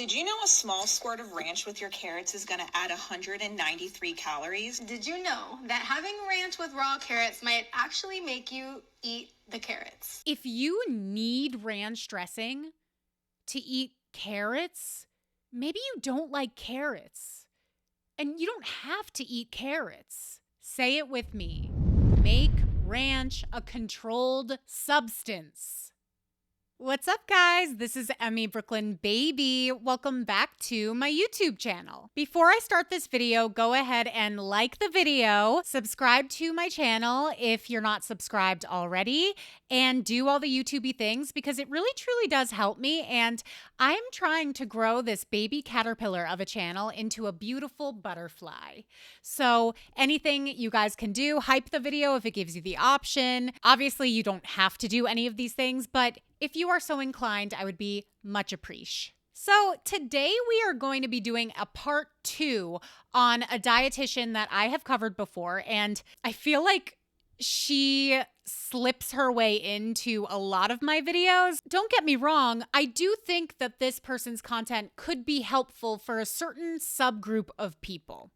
Did you know a small squirt of ranch with your carrots is going to add 193 calories? Did you know that having ranch with raw carrots might actually make you eat the carrots? If you need ranch dressing to eat carrots, maybe you don't like carrots. And you don't have to eat carrots. Say it with me. Make ranch a controlled substance. What's up, guys? This is Emmy Brooklyn Baby. Welcome back to my YouTube channel. Before I start this video, go ahead and like the video, subscribe to my channel if you're not subscribed already, and do all the YouTubey things because it really truly does help me. And I'm trying to grow this baby caterpillar of a channel into a beautiful butterfly. So anything you guys can do, hype the video if it gives you the option. Obviously, you don't have to do any of these things, but if you are so inclined, I would be much appreciated. So today we are going to be doing a part 2 on a dietitian that I have covered before, and I feel like she slips her way into a lot of my videos. Don't get me wrong, I do think that this person's content could be helpful for a certain subgroup of people.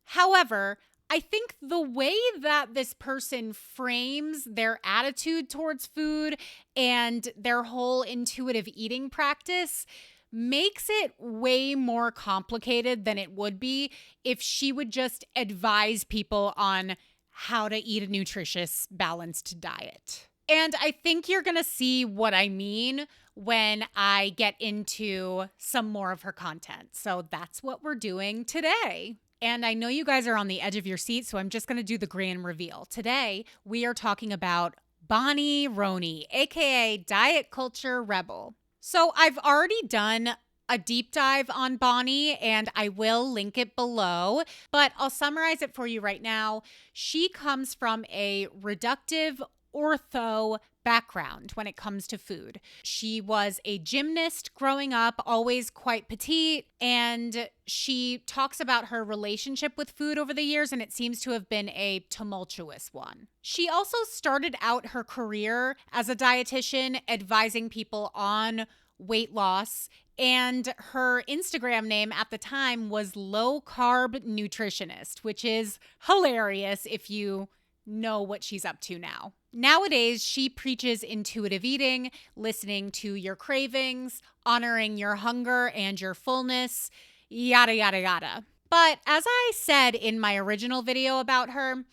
However, I think the way that this person frames their attitude towards food and their whole intuitive eating practice makes it way more complicated than it would be if she would just advise people on how to eat a nutritious, balanced diet. And I think you're going to see what I mean when I get into some more of her content. So that's what we're doing today. And I know you guys are on the edge of your seat, so I'm just going to do the grand reveal. Today, we are talking about Bonnie Roney, aka Diet Culture Rebel. So I've already done a deep dive on Bonnie, and I will link it below, but I'll summarize it for you right now. She comes from a reductive ortho background when it comes to food. She was a gymnast growing up, always quite petite, and she talks about her relationship with food over the years, and it seems to have been a tumultuous one. She also started out her career as a dietitian advising people on weight loss, and her Instagram name at the time was Low Carb Nutritionist, which is hilarious if you know what she's up to now. Nowadays, she preaches intuitive eating, listening to your cravings, honoring your hunger and your fullness, yada, yada, yada. But as I said in my original video about her,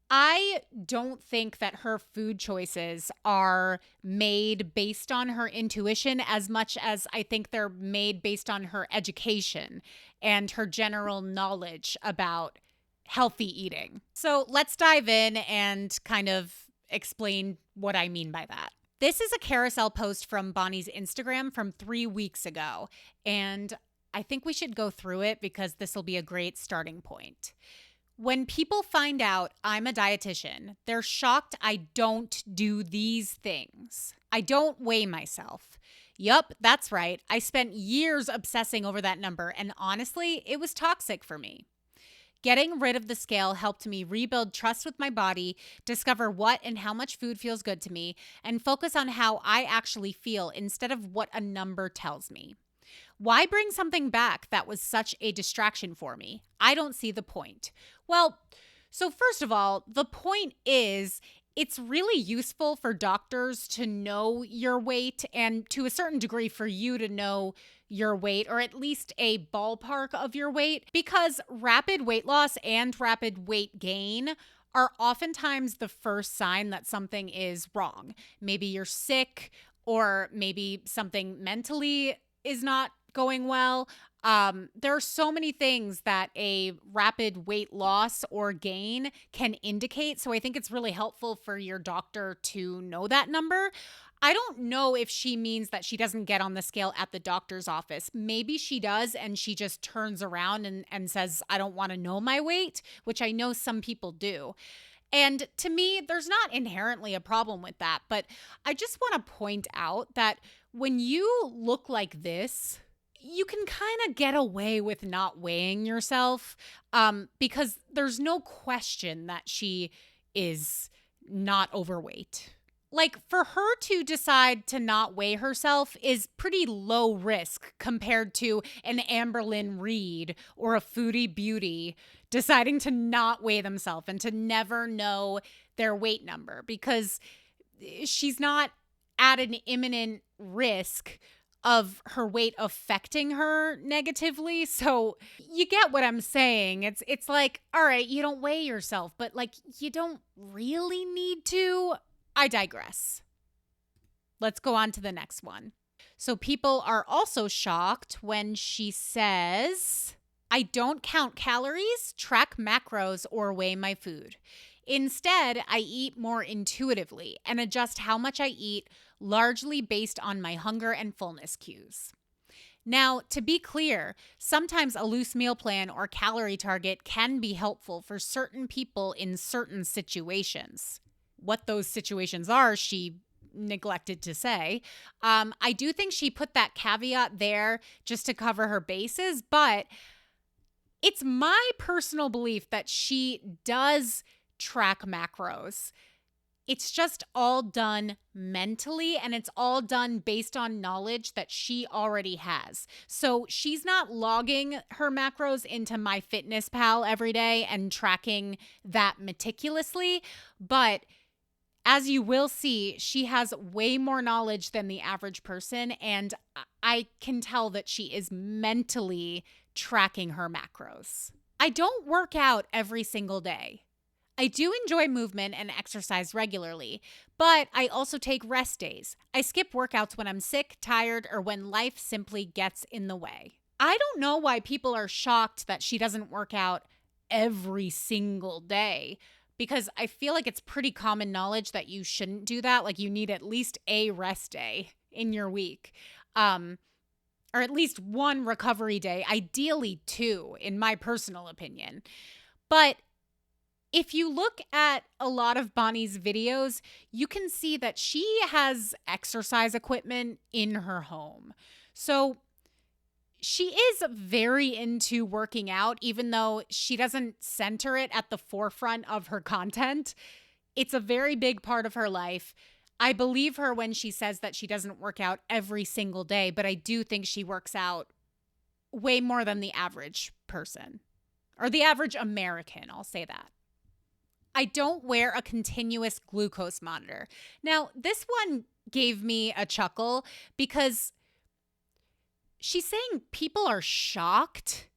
I don't think that her food choices are made based on her intuition as much as I think they're made based on her education and her general knowledge about healthy eating. So let's dive in and kind of explain what I mean by that. This is a carousel post from Bonnie's Instagram from 3 weeks ago, and I think we should go through it because this will be a great starting point. When people find out I'm a dietitian, they're shocked I don't do these things. I don't weigh myself. Yup, that's right. I spent years obsessing over that number, and honestly, it was toxic for me. Getting rid of the scale helped me rebuild trust with my body, discover what and how much food feels good to me, and focus on how I actually feel instead of what a number tells me. Why bring something back that was such a distraction for me? I don't see the point. Well, so first of all, the point is it's really useful for doctors to know your weight and to a certain degree for you to know your weight, or at least a ballpark of your weight, because rapid weight loss and rapid weight gain are oftentimes the first sign that something is wrong. Maybe you're sick, or maybe something mentally is not going well. There are so many things that a rapid weight loss or gain can indicate. So I think it's really helpful for your doctor to know that number. I don't know if she means that she doesn't get on the scale at the doctor's office. Maybe she does, and she just turns around and says, I don't want to know my weight, which I know some people do. And to me, there's not inherently a problem with that. But I just want to point out that when you look like this, you can kind of get away with not weighing yourself because there's no question that she is not overweight. Like, for her to decide to not weigh herself is pretty low risk compared to an Amberlynn Reed or a Foodie Beauty deciding to not weigh themselves and to never know their weight number, because she's not at an imminent risk of her weight affecting her negatively. So you get what I'm saying. It's like, all right, you don't weigh yourself, but like you don't really need to. I digress. Let's go on to the next one. So people are also shocked when she says, I don't count calories, track macros, or weigh my food. Instead, I eat more intuitively and adjust how much I eat largely based on my hunger and fullness cues. Now, to be clear, sometimes a loose meal plan or calorie target can be helpful for certain people in certain situations. What those situations are, she neglected to say. I do think she put that caveat there just to cover her bases, but it's my personal belief that she does track macros. It's just all done mentally, and it's all done based on knowledge that she already has. So she's not logging her macros into MyFitnessPal every day and tracking that meticulously, but as you will see, she has way more knowledge than the average person, and I can tell that she is mentally tracking her macros. I don't work out every single day. I do enjoy movement and exercise regularly, but I also take rest days. I skip workouts when I'm sick, tired, or when life simply gets in the way. I don't know why people are shocked that she doesn't work out every single day, because I feel like it's pretty common knowledge that you shouldn't do that. Like, you need at least a rest day in your week, or at least one recovery day, ideally two, in my personal opinion. But if you look at a lot of Bonnie's videos, you can see that she has exercise equipment in her home. So she is very into working out, even though she doesn't center it at the forefront of her content. It's a very big part of her life. I believe her when she says that she doesn't work out every single day, but I do think she works out way more than the average person, or the average American, I'll say that. I don't wear a continuous glucose monitor. Now, this one gave me a chuckle because she's saying people are shocked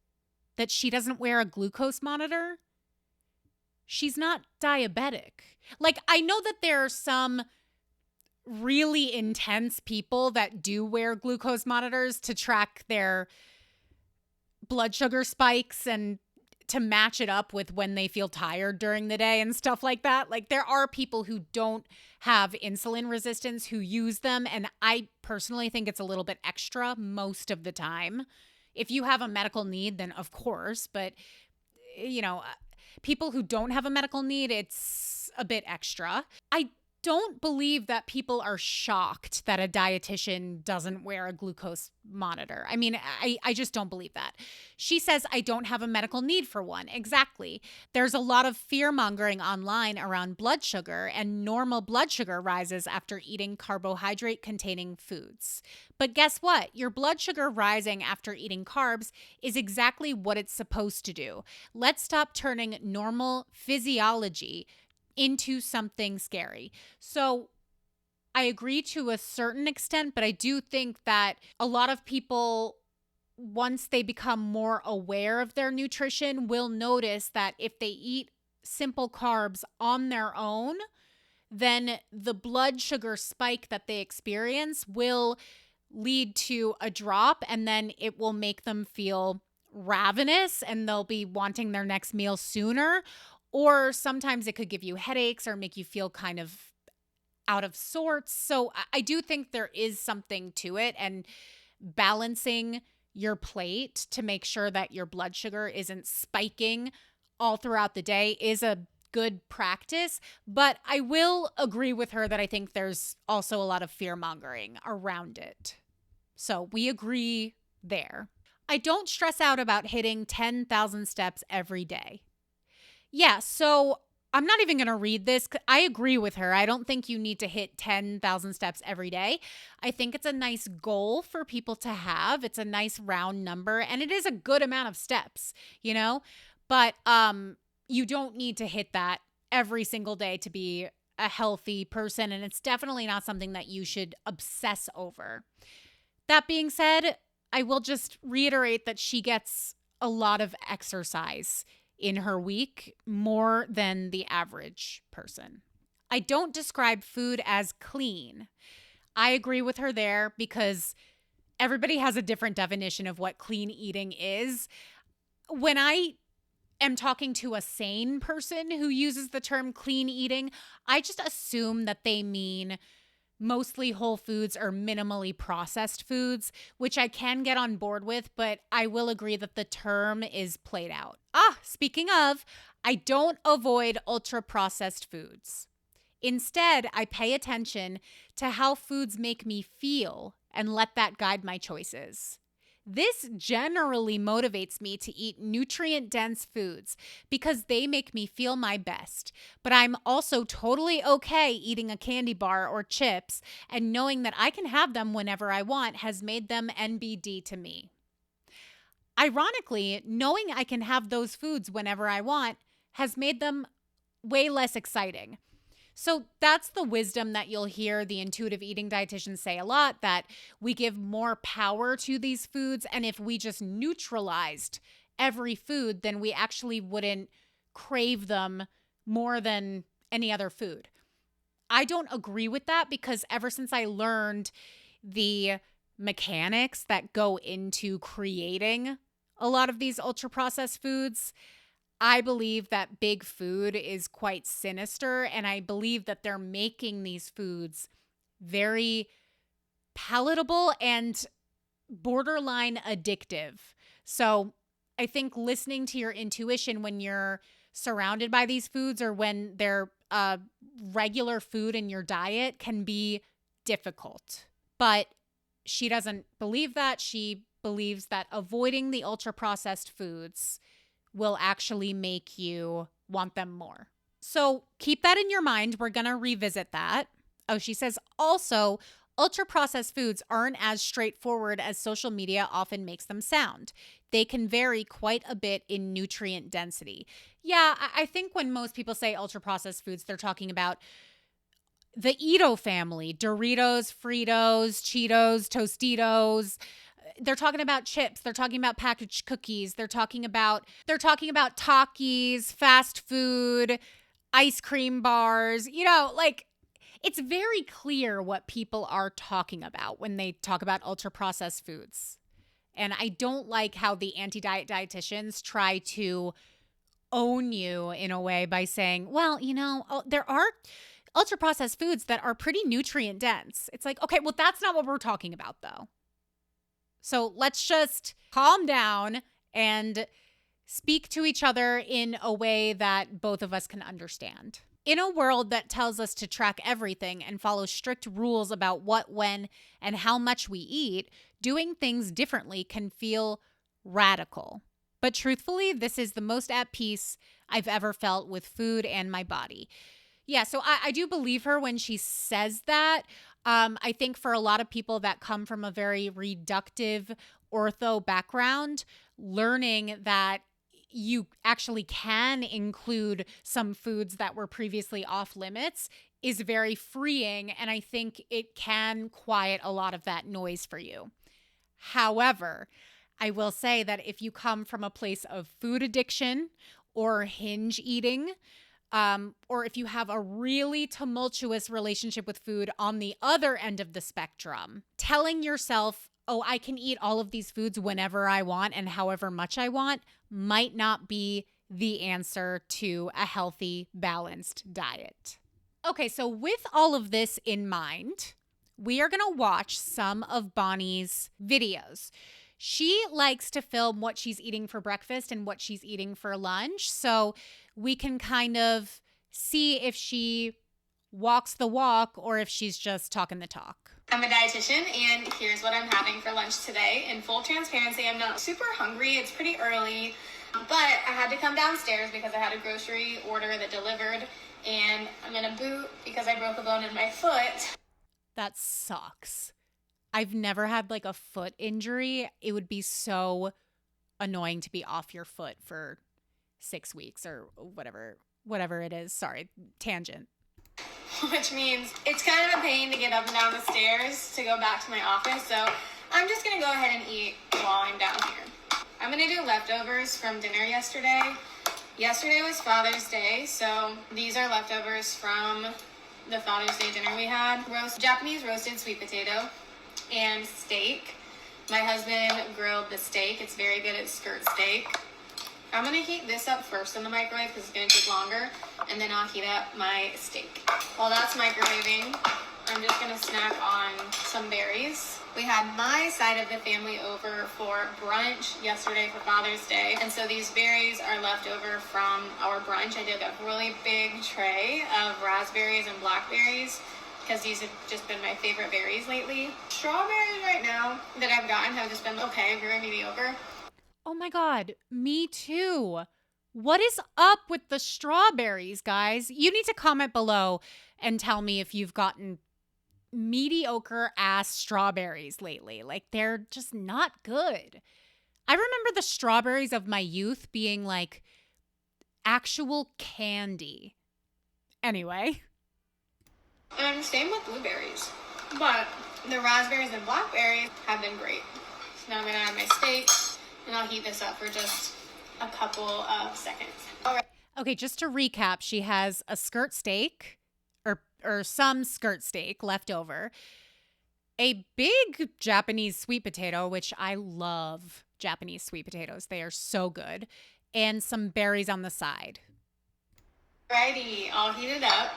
that she doesn't wear a glucose monitor. She's not diabetic. Like, I know that there are some really intense people that do wear glucose monitors to track their blood sugar spikes and to match it up with when they feel tired during the day and stuff like that. Like, there are people who don't have insulin resistance who use them, and I personally think it's a little bit extra most of the time. If you have a medical need, then of course, but people who don't have a medical need, it's a bit extra. I don't believe that people are shocked that a dietitian doesn't wear a glucose monitor. I mean, I just don't believe that. She says, I don't have a medical need for one. Exactly. There's a lot of fear mongering online around blood sugar, and normal blood sugar rises after eating carbohydrate containing foods. But guess what? Your blood sugar rising after eating carbs is exactly what it's supposed to do. Let's stop turning normal physiology into something scary. So I agree to a certain extent, but I do think that a lot of people, once they become more aware of their nutrition, will notice that if they eat simple carbs on their own, then the blood sugar spike that they experience will lead to a drop, and then it will make them feel ravenous and they'll be wanting their next meal sooner. Or sometimes it could give you headaches or make you feel kind of out of sorts. So I do think there is something to it, and balancing your plate to make sure that your blood sugar isn't spiking all throughout the day is a good practice. But I will agree with her that I think there's also a lot of fear mongering around it. So we agree there. I don't stress out about hitting 10,000 steps every day. Yeah, so I'm not even going to read this. I agree with her. I don't think you need to hit 10,000 steps every day. I think it's a nice goal for people to have. It's a nice round number, and it is a good amount of steps, you know? But you don't need to hit that every single day to be a healthy person, and it's definitely not something that you should obsess over. That being said, I will just reiterate that she gets a lot of exercise in her week, more than the average person. I don't describe food as clean. I agree with her there because everybody has a different definition of what clean eating is. When I am talking to a sane person who uses the term clean eating, I just assume that they mean mostly whole foods or minimally processed foods, which I can get on board with, but I will agree that the term is played out. Speaking of, I don't avoid ultra processed foods. Instead, I pay attention to how foods make me feel and let that guide my choices. This generally motivates me to eat nutrient-dense foods because they make me feel my best. But I'm also totally okay eating a candy bar or chips, and knowing that I can have them whenever I want has made them NBD to me. Ironically, knowing I can have those foods whenever I want has made them way less exciting. So that's the wisdom that you'll hear the intuitive eating dietitians say a lot, that we give more power to these foods. And if we just neutralized every food, then we actually wouldn't crave them more than any other food. I don't agree with that because ever since I learned the mechanics that go into creating a lot of these ultra processed foods, I believe that big food is quite sinister, and I believe that they're making these foods very palatable and borderline addictive. So I think listening to your intuition when you're surrounded by these foods or when they're regular food in your diet can be difficult. But she doesn't believe that. She believes that avoiding the ultra processed foods will actually make you want them more. So keep that in your mind. We're going to revisit that. Oh, she says also, ultra processed foods aren't as straightforward as social media often makes them sound. They can vary quite a bit in nutrient density. Yeah, I think when most people say ultra processed foods, they're talking about the Edo family: Doritos, Fritos, Cheetos, Tostitos. They're talking about chips. They're talking about packaged cookies. They're talking about Takis, fast food, ice cream bars. You know, like, it's very clear what people are talking about when they talk about ultra processed foods. And I don't like how the anti-diet dietitians try to own you in a way by saying, well, you know, there are ultra processed foods that are pretty nutrient dense. It's like, okay, well, that's not what we're talking about though. So let's just calm down and speak to each other in a way that both of us can understand. In a world that tells us to track everything and follow strict rules about what, when, and how much we eat, doing things differently can feel radical. But truthfully, this is the most at peace I've ever felt with food and my body. Yeah, so I do believe her when she says that. I think for a lot of people that come from a very reductive ortho background, learning that you actually can include some foods that were previously off limits is very freeing. And I think it can quiet a lot of that noise for you. However, I will say that if you come from a place of food addiction or hinge eating, or if you have a really tumultuous relationship with food on the other end of the spectrum, telling yourself, oh, I can eat all of these foods whenever I want and however much I want might not be the answer to a healthy, balanced diet. Okay, so with all of this in mind, we are going to watch some of Bonnie's videos. She likes to film what she's eating for breakfast and what she's eating for lunch, so we can kind of see if she walks the walk or if she's just talking the talk. I'm a dietitian, and here's what I'm having for lunch today. In full transparency, I'm not super hungry. It's pretty early. But I had to come downstairs because I had a grocery order that delivered, and I'm in a boot because I broke a bone in my foot. That sucks. I've never had like a foot injury. It would be so annoying to be off your foot for 6 weeks or whatever it is. Sorry, tangent. Which means it's kind of a pain to get up and down the stairs to go back to my office. So I'm just going to go ahead and eat while I'm down here. I'm going to do leftovers from dinner yesterday. Yesterday was Father's Day, so these are leftovers from the Father's Day dinner we had. Japanese roasted sweet potato and steak. My husband grilled the steak. It's very good. It's skirt steak. I'm going to heat this up first in the microwave because it's going to take longer, and then I'll heat up my steak. While that's microwaving, I'm just going to snack on some berries. We had my side of the family over for brunch yesterday for Father's Day, and so these berries are left over from our brunch. I did a really big tray of raspberries and blackberries because these have just been my favorite berries lately. Strawberries right now that I've gotten have just been okay, very mediocre. Oh my God, me too. What is up with the strawberries, guys? You need to comment below and tell me if you've gotten mediocre ass strawberries lately. Like, they're just not good. I remember the strawberries of my youth being like actual candy. Anyway. And same with blueberries. But the raspberries and blackberries have been great. So now I'm going to add my steak, and I'll heat this up for just a couple of seconds. All right. Okay, just to recap, she has a skirt steak or some skirt steak left over, a big Japanese sweet potato, which I love Japanese sweet potatoes. They are so good, and some berries on the side. Alrighty, I'll heat it up.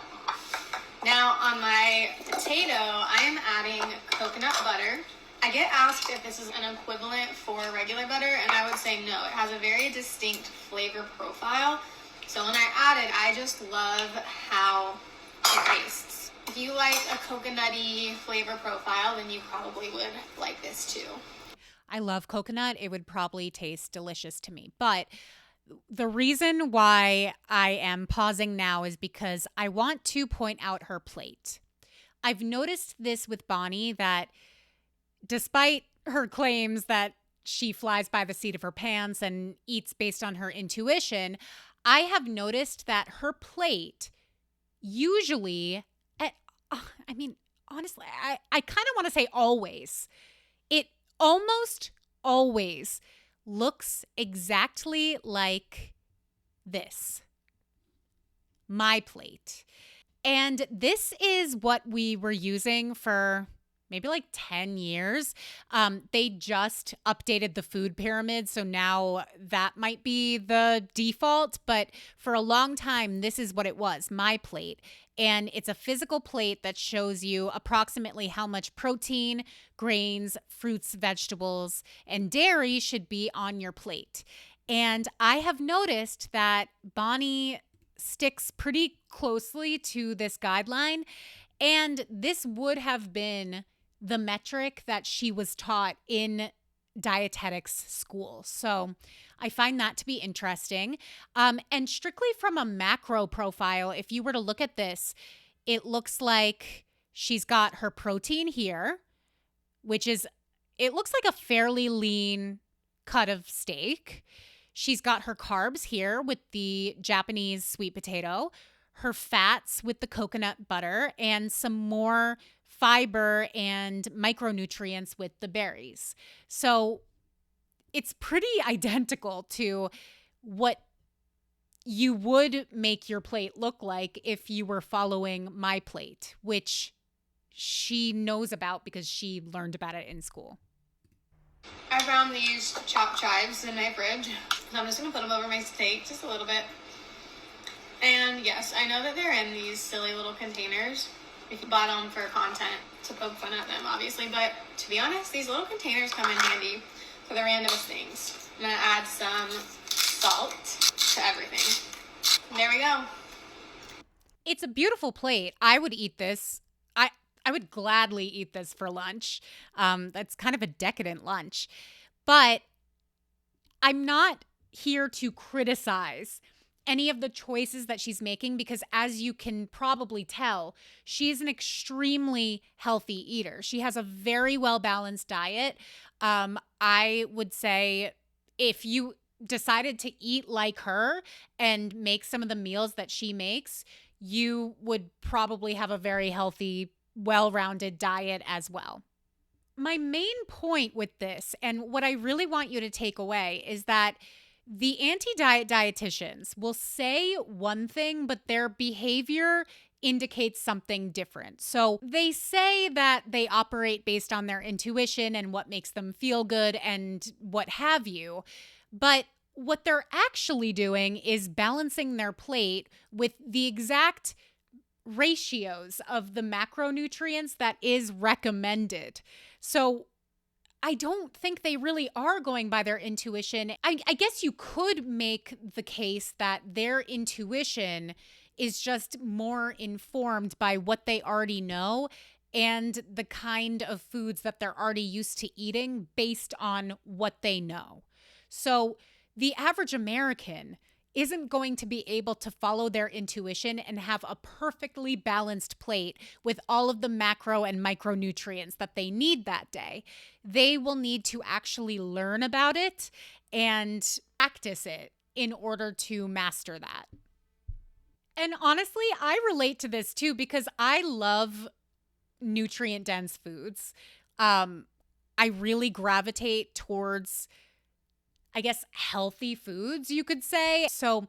Now on my potato, I am adding coconut butter. I get asked if this is an equivalent for regular butter, and I would say no. It has a very distinct flavor profile. So when I add it, I just love how it tastes. If you like a coconutty flavor profile, then you probably would like this too. I love coconut. It would probably taste delicious to me. But the reason why I am pausing now is because I want to point out her plate. I've noticed this with Bonnie, that despite her claims that she flies by the seat of her pants and eats based on her intuition, I have noticed that her plate usually, honestly, I kind of want to say always, it almost always looks exactly like this. My plate. And this is what we were using for maybe like 10 years. They just updated the food pyramid, so now that might be the default. But for a long time, this is what it was, my plate. And it's a physical plate that shows you approximately how much protein, grains, fruits, vegetables, and dairy should be on your plate. And I have noticed that Bonnie sticks pretty closely to this guideline. And this would have been the metric that she was taught in dietetics school. So I find that to be interesting. And strictly from a macro profile, if you were to look at this, it looks like she's got her protein here, which is, it looks like a fairly lean cut of steak. She's got her carbs here with the Japanese sweet potato, her fats with the coconut butter, and some more fiber and micronutrients with the berries. So it's pretty identical to what you would make your plate look like if you were following my plate, which she knows about because she learned about it in school. I found these chopped chives in my fridge, so I'm just going to put them over my steak just a little bit. And yes, I know that they're in these silly little containers. If you bought them for content, to poke fun at them, obviously. But to be honest, these little containers come in handy for the randomest things. I'm going to add some salt to everything. There we go. It's a beautiful plate. I would eat this. I would gladly eat this for lunch. That's kind of a decadent lunch. But I'm not here to criticize any of the choices that she's making because, as you can probably tell, she's an extremely healthy eater. She has a very well-balanced diet. I would say if you decided to eat like her and make some of the meals that she makes, you would probably have a very healthy, well-rounded diet as well. My main point with this, and what I really want you to take away, is that the anti-diet dietitians will say one thing, but their behavior indicates something different. So they say that they operate based on their intuition and what makes them feel good and what have you. But what they're actually doing is balancing their plate with the exact ratios of the macronutrients that is recommended. So I don't think they really are going by their intuition. I guess you could make the case that their intuition is just more informed by what they already know and the kind of foods that they're already used to eating based on what they know. So the average American isn't going to be able to follow their intuition and have a perfectly balanced plate with all of the macro and micronutrients that they need that day. They will need to actually learn about it and practice it in order to master that. And honestly, I relate to this too because I love nutrient-dense foods. I really gravitate towards, I guess, healthy foods, you could say. So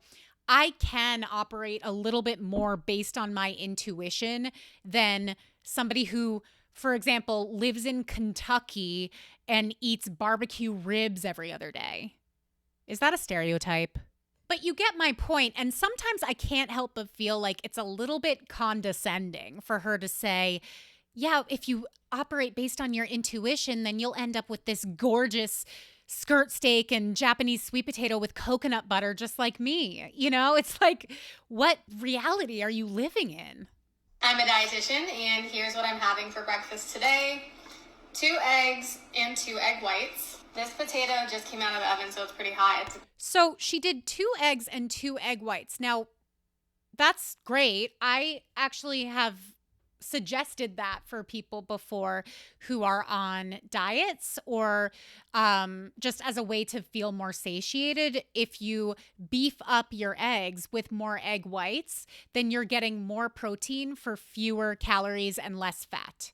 I can operate a little bit more based on my intuition than somebody who, for example, lives in Kentucky and eats barbecue ribs every other day. Is that a stereotype? But you get my point, and sometimes I can't help but feel like it's a little bit condescending for her to say, yeah, if you operate based on your intuition, then you'll end up with this gorgeous skirt steak and Japanese sweet potato with coconut butter just like me. You know, it's like, what reality are you living in? I'm a dietitian, and here's what I'm having for breakfast today. 2 eggs and 2 egg whites. This potato just came out of the oven, so it's pretty hot. So she did 2 eggs and 2 egg whites. Now, that's great. I actually have suggested that for people before who are on diets or just as a way to feel more satiated. If you beef up your eggs with more egg whites, then you're getting more protein for fewer calories and less fat.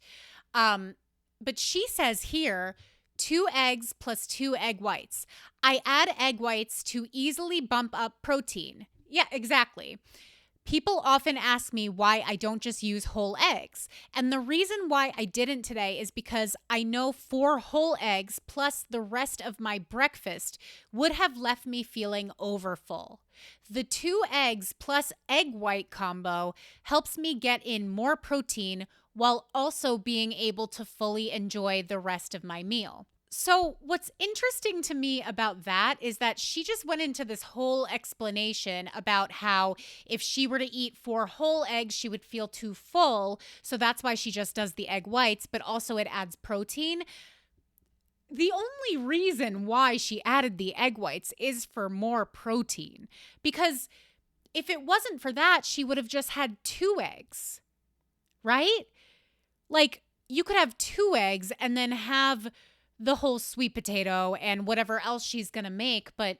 But she says here, 2 eggs plus 2 egg whites. I add egg whites to easily bump up protein. Yeah, exactly. People often ask me why I don't just use whole eggs. And the reason why I didn't today is because I know 4 whole eggs plus the rest of my breakfast would have left me feeling overfull. The 2 eggs plus egg white combo helps me get in more protein while also being able to fully enjoy the rest of my meal. So what's interesting to me about that is that she just went into this whole explanation about how if she were to eat 4 whole eggs, she would feel too full. So that's why she just does the egg whites, but also it adds protein. The only reason why she added the egg whites is for more protein, because if it wasn't for that, she would have just had 2 eggs, right? Like, you could have 2 eggs and then have the whole sweet potato and whatever else she's going to make, but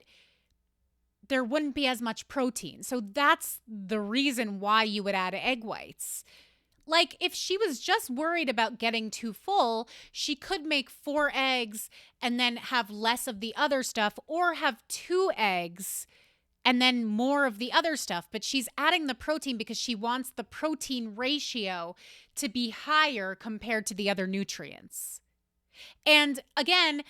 there wouldn't be as much protein. So that's the reason why you would add egg whites. Like, if she was just worried about getting too full, she could make 4 eggs and then have less of the other stuff, or have 2 eggs and then more of the other stuff. But she's adding the protein because she wants the protein ratio to be higher compared to the other nutrients. And again,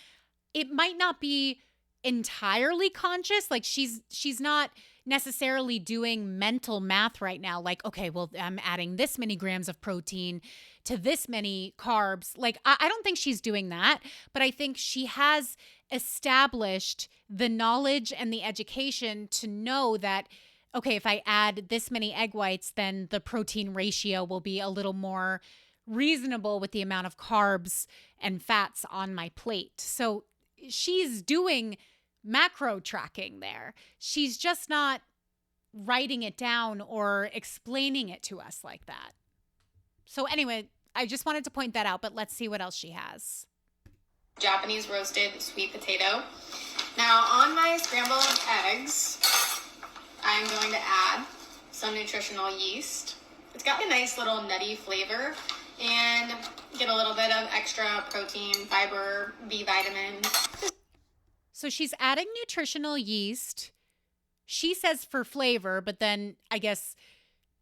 it might not be entirely conscious. Like, she's not necessarily doing mental math right now. Like, okay, well, I'm adding this many grams of protein to this many carbs. Like, I don't think she's doing that, but I think she has established the knowledge and the education to know that, okay, if I add this many egg whites, then the protein ratio will be a little more reasonable with the amount of carbs and fats on my plate. So she's doing macro tracking there. She's just not writing it down or explaining it to us like that. So anyway, I just wanted to point that out, but let's see what else she has. Japanese roasted sweet potato. Now on my scrambled eggs, I'm going to add some nutritional yeast. It's got a nice little nutty flavor and get a little bit of extra protein, fiber, B vitamin. So she's adding nutritional yeast. She says for flavor, but then I guess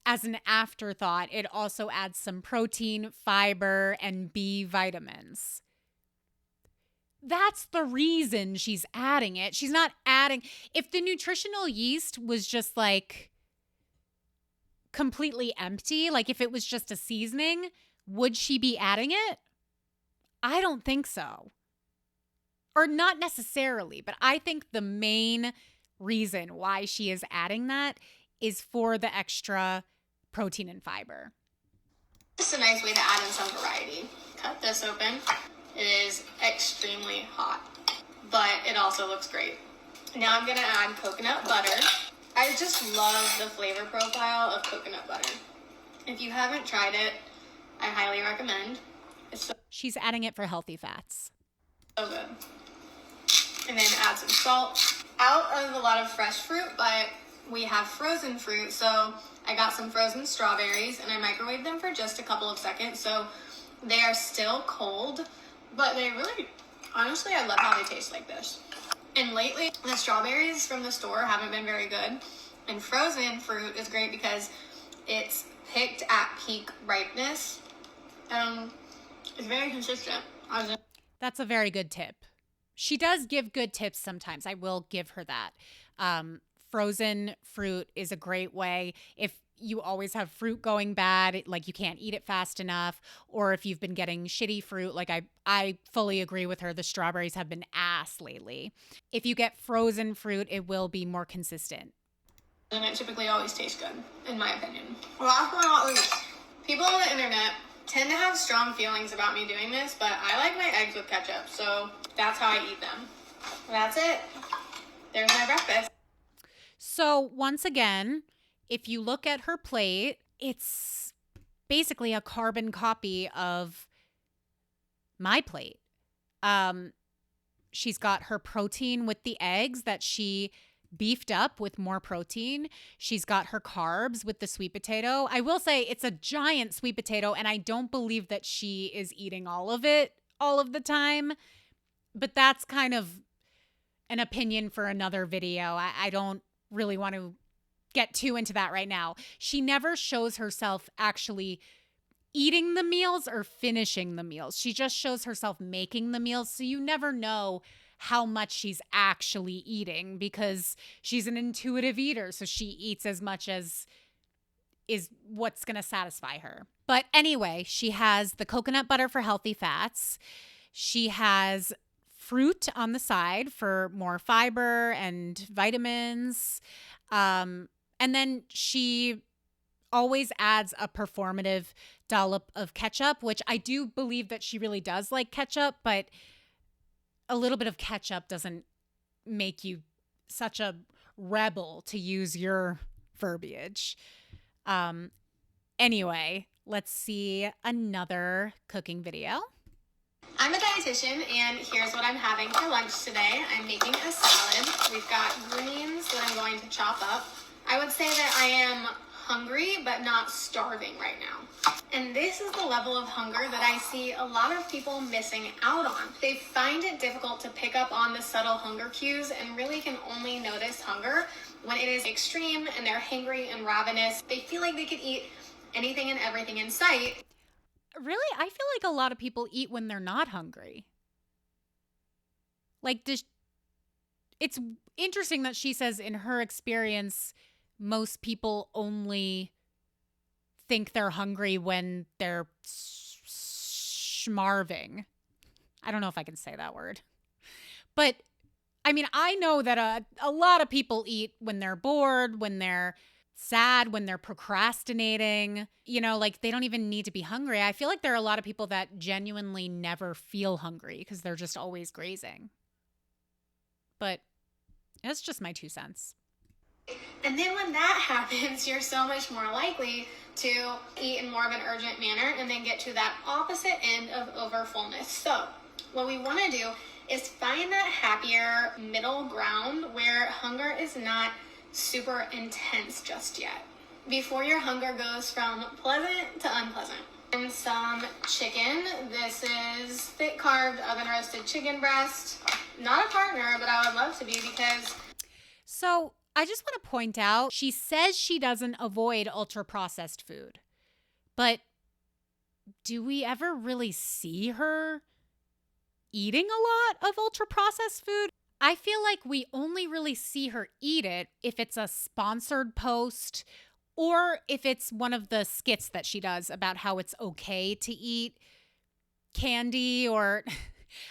as an afterthought, it also adds some protein, fiber, and B vitamins. That's the reason she's adding it. She's not adding. If the nutritional yeast was just like completely empty, like if it was just a seasoning, would she be adding it? I don't think so. Or not necessarily, but I think the main reason why she is adding that is for the extra protein and fiber. Just a nice way to add in some variety. Cut this open. It is extremely hot, but it also looks great. Now I'm gonna add coconut butter. I just love the flavor profile of coconut butter. If you haven't tried it, I highly recommend. She's adding it for healthy fats. So good. And then add some salt. Out of a lot of fresh fruit, but we have frozen fruit, so I got some frozen strawberries and I microwaved them for just a couple of seconds, so they are still cold, but they really, honestly, I love how they taste like this. And lately, the strawberries from the store haven't been very good, and frozen fruit is great because it's picked at peak ripeness. It's very consistent. That's a very good tip. She does give good tips sometimes. I will give her that. Frozen fruit is a great way. If you always have fruit going bad, like you can't eat it fast enough, or if you've been getting shitty fruit, like I fully agree with her. The strawberries have been ass lately. If you get frozen fruit, it will be more consistent. And it typically always tastes good, in my opinion. Last but not least, people on the internet tend to have strong feelings about me doing this, but I like my eggs with ketchup, so that's how I eat them. That's it. There's my breakfast. So once again, if you look at her plate, it's basically a carbon copy of my plate. She's got her protein with the eggs that she beefed up with more protein. She's got her carbs with the sweet potato. I will say it's a giant sweet potato, and I don't believe that she is eating all of it all of the time. But that's kind of an opinion for another video. I don't really want to get too into that right now. She never shows herself actually eating the meals or finishing the meals. She just shows herself making the meals, so you never know how much she's actually eating because she's an intuitive eater, so she eats as much as is what's going to satisfy her. But anyway, she has the coconut butter for healthy fats. She has fruit on the side for more fiber and vitamins. And then she always adds a performative dollop of ketchup, which I do believe that she really does like ketchup, but a little bit of ketchup doesn't make you such a rebel, to use your verbiage. Anyway, let's see another cooking video. I'm a dietitian, and here's what I'm having for lunch today. I'm making a salad. We've got greens that I'm going to chop up. I would say that I am hungry, but not starving right now. And this is the level of hunger that I see a lot of people missing out on. They find it difficult to pick up on the subtle hunger cues and really can only notice hunger when it is extreme and they're hangry and ravenous. They feel like they could eat anything and everything in sight. Really? I feel like a lot of people eat when they're not hungry. Like, it's interesting that she says in her experience, most people only think they're hungry when they're schmarving. I don't know if I can say that word. But, I mean, I know that a lot of people eat when they're bored, when they're sad, when they're procrastinating. You know, like they don't even need to be hungry. I feel like there are a lot of people that genuinely never feel hungry because they're just always grazing. But That's just my 2 cents. And then when that happens, you're so much more likely to eat in more of an urgent manner and then get to that opposite end of overfullness. So what we want to do is find that happier middle ground where hunger is not super intense just yet, before your hunger goes from pleasant to unpleasant. And some chicken. This is thick carved oven roasted chicken breast. Not a partner, but I would love to be because... So I just want to point out, she says she doesn't avoid ultra processed food, but do we ever really see her eating a lot of ultra processed food? I feel like we only really see her eat it if it's a sponsored post or if it's one of the skits that she does about how it's okay to eat candy, or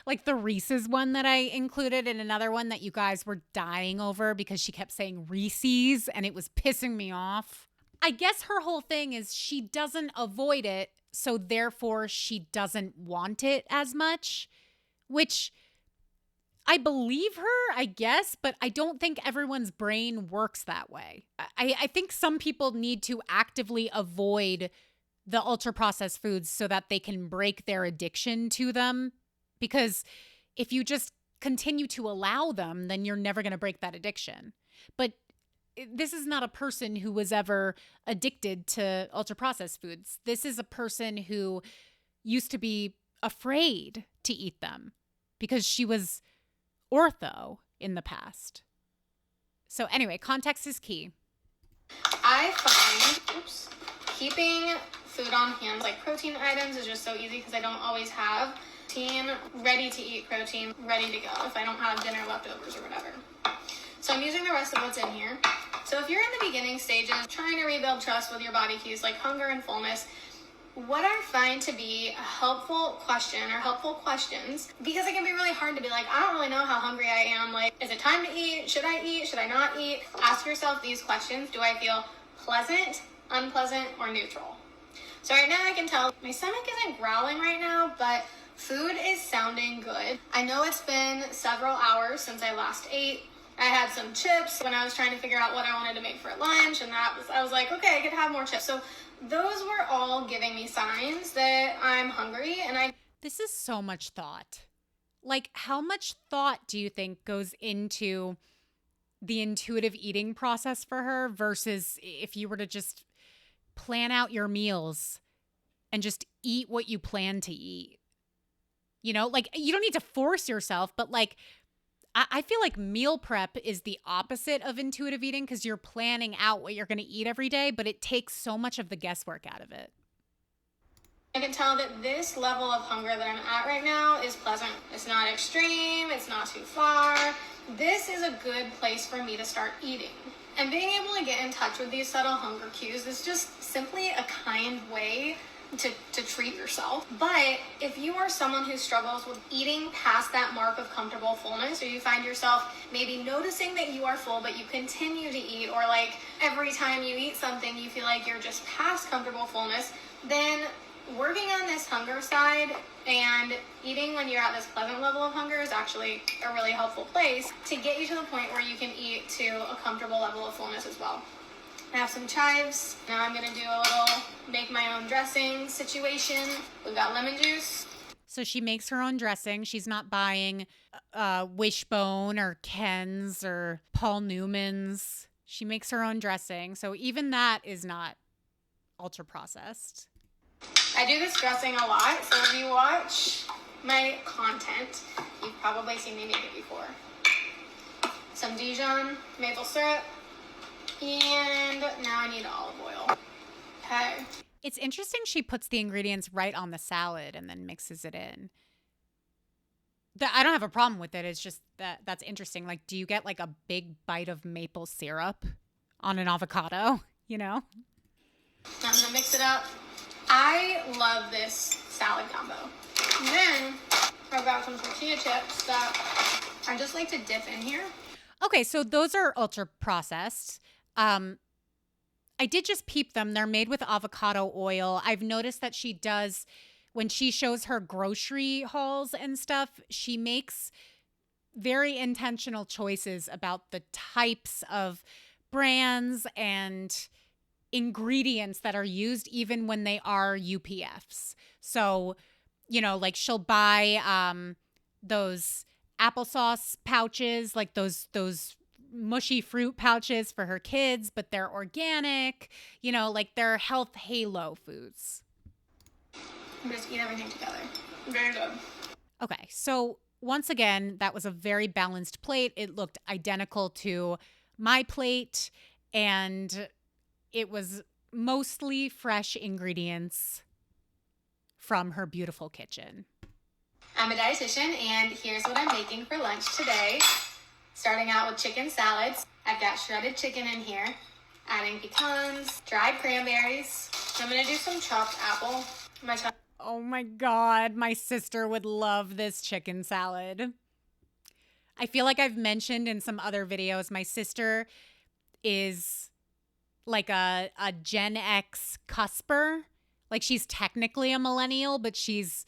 like the Reese's one that I included in another one that you guys were dying over because she kept saying Reese's and it was pissing me off. I guess her whole thing is she doesn't avoid it, so therefore she doesn't want it as much, which I believe her, I guess, but I don't think everyone's brain works that way. I think some people need to actively avoid the ultra processed foods so that they can break their addiction to them. Because if you just continue to allow them, then you're never going to break that addiction. But this is not a person who was ever addicted to ultra processed foods. This is a person who used to be afraid to eat them because she was ortho in the past. So anyway, context is key. I find keeping food on hand, like protein items, is just so easy because I don't always have ready to eat protein, ready to go if I don't have dinner leftovers or whatever. So I'm using the rest of what's in here. So if you're in the beginning stages, trying to rebuild trust with your body cues like hunger and fullness, what I find to be a helpful question or helpful questions, because it can be really hard to be like, I don't really know how hungry I am. Like, is it time to eat? Should I eat? Should I not eat? Ask yourself these questions. Do I feel pleasant, unpleasant, or neutral? So right now I can tell my stomach isn't growling right now, but food is sounding good. I know it's been several hours since I last ate. I had some chips when I was trying to figure out what I wanted to make for lunch, and I was like, okay, I could have more chips. So those were all giving me signs that I'm hungry, and This is so much thought. Like, how much thought do you think goes into the intuitive eating process for her versus if you were to just plan out your meals and just eat what you plan to eat? You know, like, you don't need to force yourself, but like, I feel like meal prep is the opposite of intuitive eating because you're planning out what you're going to eat every day, but it takes so much of the guesswork out of it. I can tell that this level of hunger that I'm at right now is pleasant. It's not extreme. It's not too far. This is a good place for me to start eating. And being able to get in touch with these subtle hunger cues is just simply a kind way to treat yourself. But if you are someone who struggles with eating past that mark of comfortable fullness, or you find yourself maybe noticing that you are full but you continue to eat, or like every time you eat something you feel like you're just past comfortable fullness, then working on this hunger side and eating when you're at this pleasant level of hunger is actually a really helpful place to get you to the point where you can eat to a comfortable level of fullness as well. I have some chives. Now I'm going to do a little make my own dressing situation. We've got lemon juice. So she makes her own dressing. She's not buying Wishbone or Ken's or Paul Newman's. She makes her own dressing. So even that is not ultra processed. I do this dressing a lot. So if you watch my content, you've probably seen me make it before. Some Dijon maple syrup. And now I need olive oil. Okay. It's interesting she puts the ingredients right on the salad and then mixes it in. I don't have a problem with it. It's just that's interesting. Like, do you get like a big bite of maple syrup on an avocado? You know? I'm going to mix it up. I love this salad combo. And then I've got some tortilla chips that I just like to dip in here. Okay, so those are ultra processed. I did just peep them. They're made with avocado oil. I've noticed that she does, when she shows her grocery hauls and stuff, she makes very intentional choices about the types of brands and ingredients that are used even when they are UPFs. So, like she'll buy those applesauce pouches, like those mushy fruit pouches for her kids, but they're organic, like they're health halo foods. Just eat everything together. Very good. Okay, so once again, that was a very balanced plate. It looked identical to my plate, and it was mostly fresh ingredients from her beautiful kitchen. I'm a dietitian, and here's what I'm making for lunch today. Starting out with chicken salads. I've got shredded chicken in here, adding pecans, dried cranberries. I'm going to do some chopped apple. Oh my God, my sister would love this chicken salad. I feel like I've mentioned in some other videos, my sister is like a Gen X cusper. Like she's technically a millennial, but she's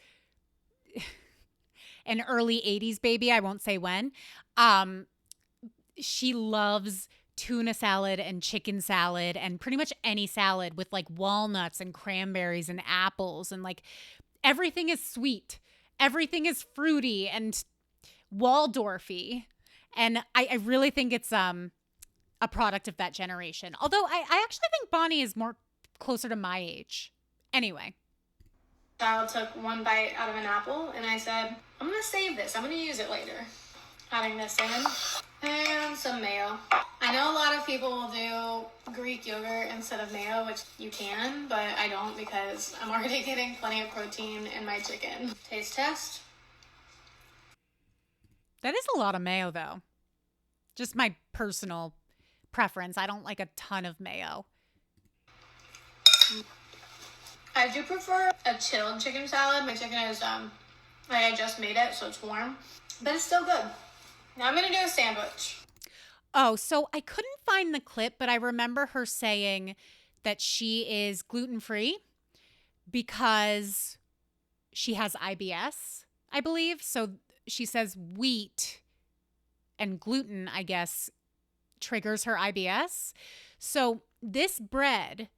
an early 80s baby. I won't say when. She loves tuna salad and chicken salad and pretty much any salad with like walnuts and cranberries and apples, and like everything is sweet. Everything is fruity and Waldorfy. And I really think it's a product of that generation. Although I actually think Bonnie is more closer to my age. Anyway. Child took one bite out of an apple, and I said, I'm going to save this. I'm going to use it later. Adding this in, and some mayo. I know a lot of people will do Greek yogurt instead of mayo, which you can, but I don't because I'm already getting plenty of protein in my chicken. Taste test. That is a lot of mayo, though. Just my personal preference. I don't like a ton of mayo. I do prefer a chilled chicken salad. My chicken is, I just made it, so it's warm, but it's still good. Now I'm going to do a sandwich. Oh, so I couldn't find the clip, but I remember her saying that she is gluten-free because she has IBS, I believe. So she says wheat and gluten, I guess, triggers her IBS. So this bread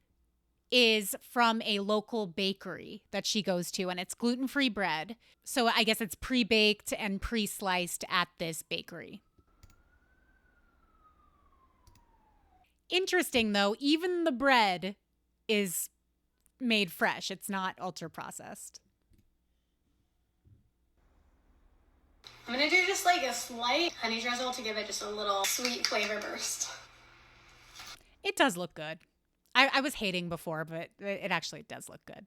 is from a local bakery that she goes to, and it's gluten-free bread. So I guess it's pre-baked and pre-sliced at this bakery. Interesting, though, even the bread is made fresh. It's not ultra-processed. I'm going to do just like a slight honey drizzle to give it just a little sweet flavor burst. It does look good. I was hating before, but it actually does look good.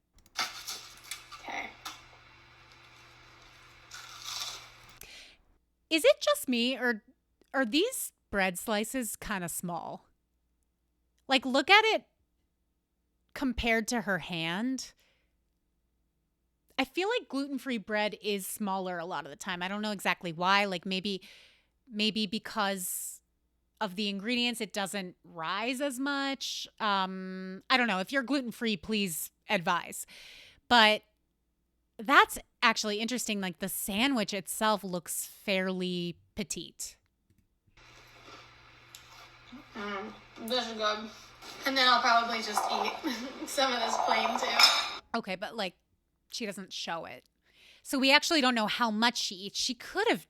Okay. Is it just me, or are these bread slices kind of small? Like, look at it compared to her hand. I feel like gluten-free bread is smaller a lot of the time. I don't know exactly why. Like maybe because of the ingredients, it doesn't rise as much. I don't know. If you're gluten-free, please advise. But that's actually interesting. Like the sandwich itself looks fairly petite. This is good. And then I'll probably just eat some of this plain too. Okay, but like she doesn't show it. So we actually don't know how much she eats. She could have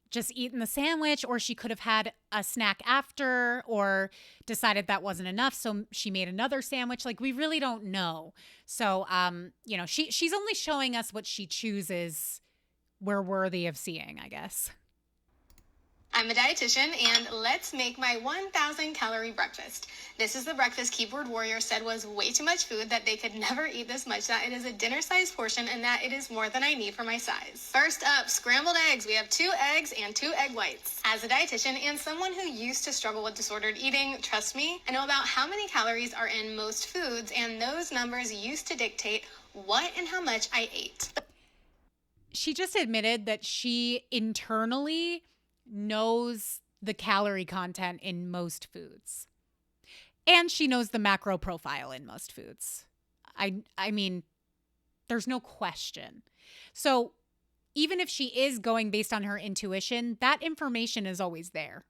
just eaten the sandwich, or she could have had a snack after, or decided that wasn't enough, so she made another sandwich. Like we really don't know. So she's only showing us what she chooses we're worthy of seeing, I guess. I'm a dietitian, and let's make my 1,000 calorie breakfast. This is the breakfast keyboard warrior said was way too much food, that they could never eat this much, that it is a dinner-sized portion, and that it is more than I need for my size. First up, scrambled eggs. We have 2 eggs and 2 egg whites. As a dietitian and someone who used to struggle with disordered eating, trust me, I know about how many calories are in most foods, and those numbers used to dictate what and how much I ate. She just admitted that she internally knows the calorie content in most foods. And she knows the macro profile in most foods. I mean, there's no question. So even if she is going based on her intuition, that information is always there.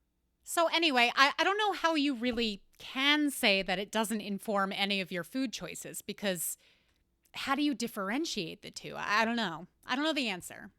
So anyway, I don't know how you really can say that it doesn't inform any of your food choices, because how do you differentiate the two? I don't know. I don't know the answer.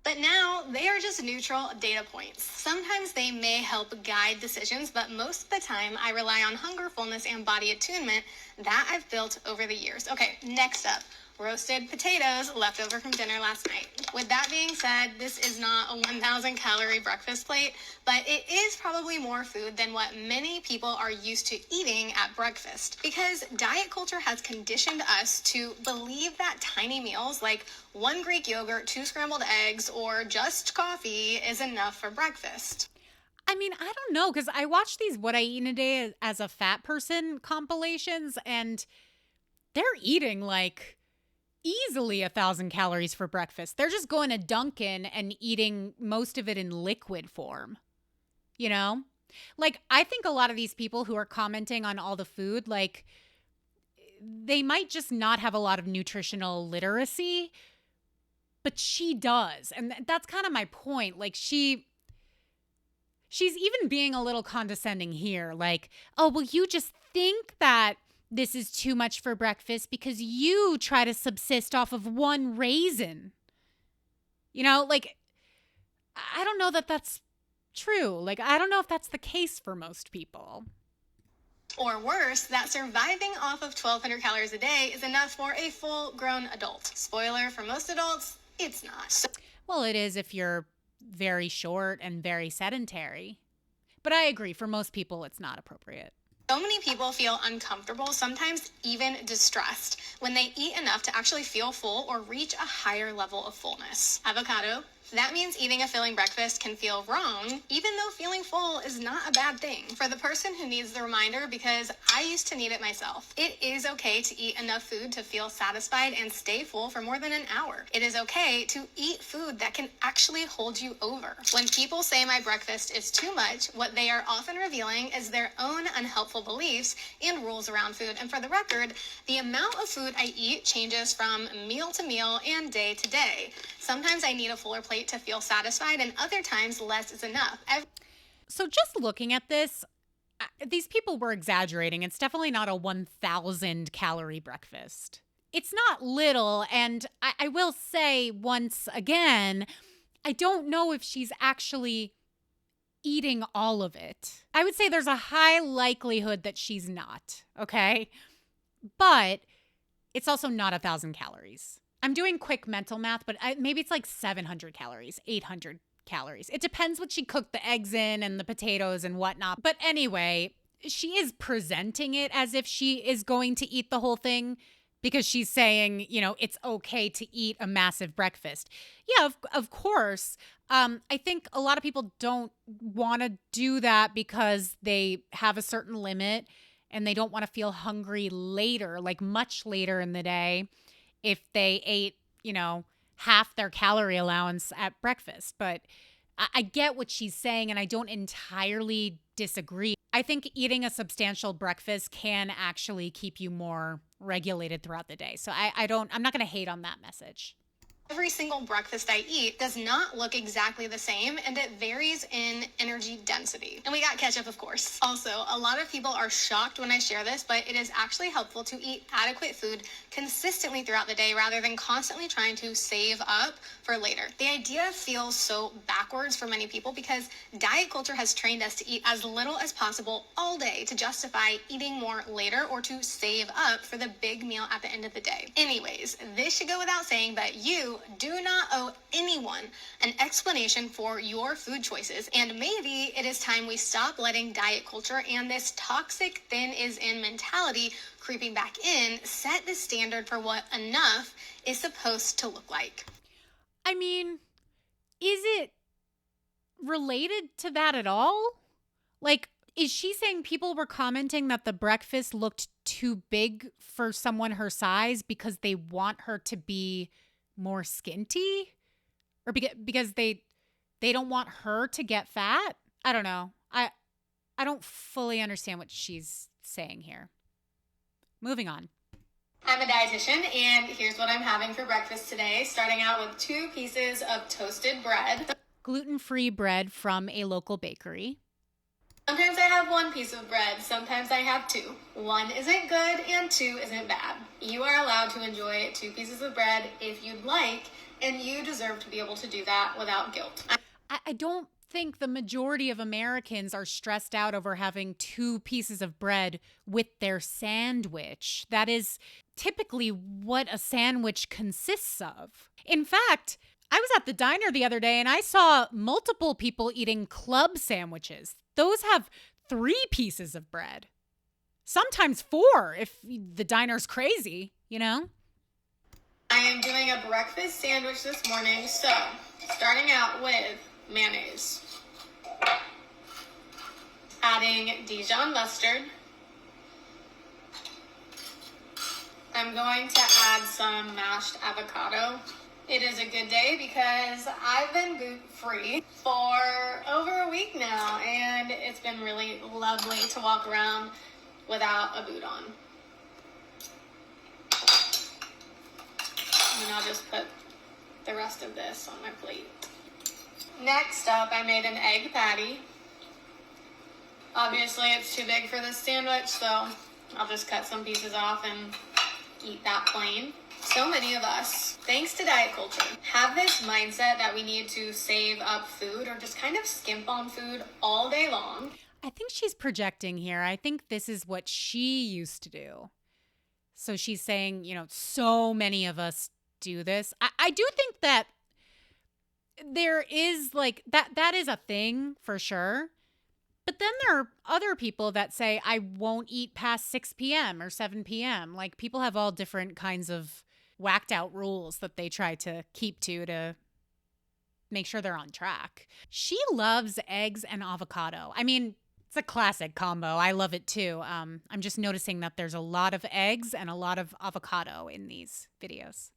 But now they are just neutral data points. Sometimes they may help guide decisions, but most of the time I rely on hunger, fullness, and body attunement that I've built over the years. Okay, next up, roasted potatoes left over from dinner last night. With that being said, this is not a 1,000 calorie breakfast plate, but it is probably more food than what many people are used to eating at breakfast, because diet culture has conditioned us to believe that tiny meals like 1 Greek yogurt, 2 scrambled eggs, or just coffee is enough for breakfast. I mean, I don't know, because I watch these What I Eat in a Day as a Fat Person compilations, and they're eating like easily 1,000 calories for breakfast. They're just going to Dunkin' and eating most of it in liquid form, you know? Like, I think a lot of these people who are commenting on all the food, like, they might just not have a lot of nutritional literacy, but she does. And that's kind of my point. Like, she's even being a little condescending here. Like, oh, well, you just think that this is too much for breakfast because you try to subsist off of 1 raisin. You know, like, I don't know that that's true. Like, I don't know if that's the case for most people. Or worse, that surviving off of 1,200 calories a day is enough for a full-grown adult. Spoiler, for most adults, it's not. Well, it is if you're very short and very sedentary. But I agree, for most people, it's not appropriate. So many people feel uncomfortable, sometimes even distressed, when they eat enough to actually feel full or reach a higher level of fullness. Avocado. That means eating a filling breakfast can feel wrong, even though feeling full is not a bad thing. For the person who needs the reminder, because I used to need it myself, it is okay to eat enough food to feel satisfied and stay full for more than an hour. It is okay to eat food that can actually hold you over. When people say my breakfast is too much, what they are often revealing is their own unhelpful beliefs and rules around food. And for the record, the amount of food I eat changes from meal to meal and day to day. Sometimes I need a fuller plate to feel satisfied, and other times less is enough. So just looking at this, these people were exaggerating. It's definitely not a 1,000 calorie breakfast. It's not little, and I will say once again, I don't know if she's actually eating all of it. I would say there's a high likelihood that she's not, okay? But it's also not 1,000 calories. I'm doing quick mental math, but maybe it's like 700 calories, 800 calories. It depends what she cooked the eggs in and the potatoes and whatnot. But anyway, she is presenting it as if she is going to eat the whole thing, because she's saying, you know, it's okay to eat a massive breakfast. Yeah, of course. I think a lot of people don't want to do that because they have a certain limit and they don't want to feel hungry later, like much later in the day, if they ate, you know, half their calorie allowance at breakfast. But I get what she's saying, and I don't entirely disagree. I think eating a substantial breakfast can actually keep you more regulated throughout the day. So I'm not going to hate on that message. Every single breakfast I eat does not look exactly the same, and it varies in energy density. And we got ketchup, of course. Also, a lot of people are shocked when I share this, but it is actually helpful to eat adequate food consistently throughout the day rather than constantly trying to save up for later. The idea feels so backwards for many people because diet culture has trained us to eat as little as possible all day to justify eating more later or to save up for the big meal at the end of the day. Anyways, this should go without saying, but you do not owe anyone an explanation for your food choices, and maybe it is time we stop letting diet culture and this toxic thin is in mentality creeping back in set the standard for what enough is supposed to look like. I mean, is it related to that at all? Like, is she saying people were commenting that the breakfast looked too big for someone her size because they want her to be more skinty, or because they don't want her to get fat? I don't know. I don't fully understand what she's saying here. Moving on. I'm a dietitian, and here's what I'm having for breakfast today, starting out with 2 pieces of toasted bread. Gluten-free bread from a local bakery. Sometimes I have 1 piece of bread, sometimes I have 2. 1 isn't good and 2 isn't bad. You are allowed to enjoy 2 pieces of bread if you'd like, and you deserve to be able to do that without guilt. I don't think the majority of Americans are stressed out over having 2 pieces of bread with their sandwich. That is typically what a sandwich consists of. In fact, I was at the diner the other day and I saw multiple people eating club sandwiches. Those have 3 pieces of bread. Sometimes 4 if the diner's crazy, you know? I am doing a breakfast sandwich this morning, so starting out with mayonnaise. Adding Dijon mustard. I'm going to add some mashed avocado. It is a good day because I've been boot-free for over a week now, and it's been really lovely to walk around without a boot on. And I'll just put the rest of this on my plate. Next up, I made an egg patty. Obviously, it's too big for this sandwich, so I'll just cut some pieces off and eat that plain. So many of us, thanks to diet culture, have this mindset that we need to save up food or just kind of skimp on food all day long. I think she's projecting here. I think this is what she used to do. So she's saying, so many of us do this. I do think that there is that is a thing for sure. But then there are other people that say, I won't eat past 6 p.m. or 7 p.m. Like, people have all different kinds of whacked out rules that they try to keep to make sure they're on track. She loves eggs and avocado. I mean, it's a classic combo. I love it too. I'm just noticing that there's a lot of eggs and a lot of avocado in these videos.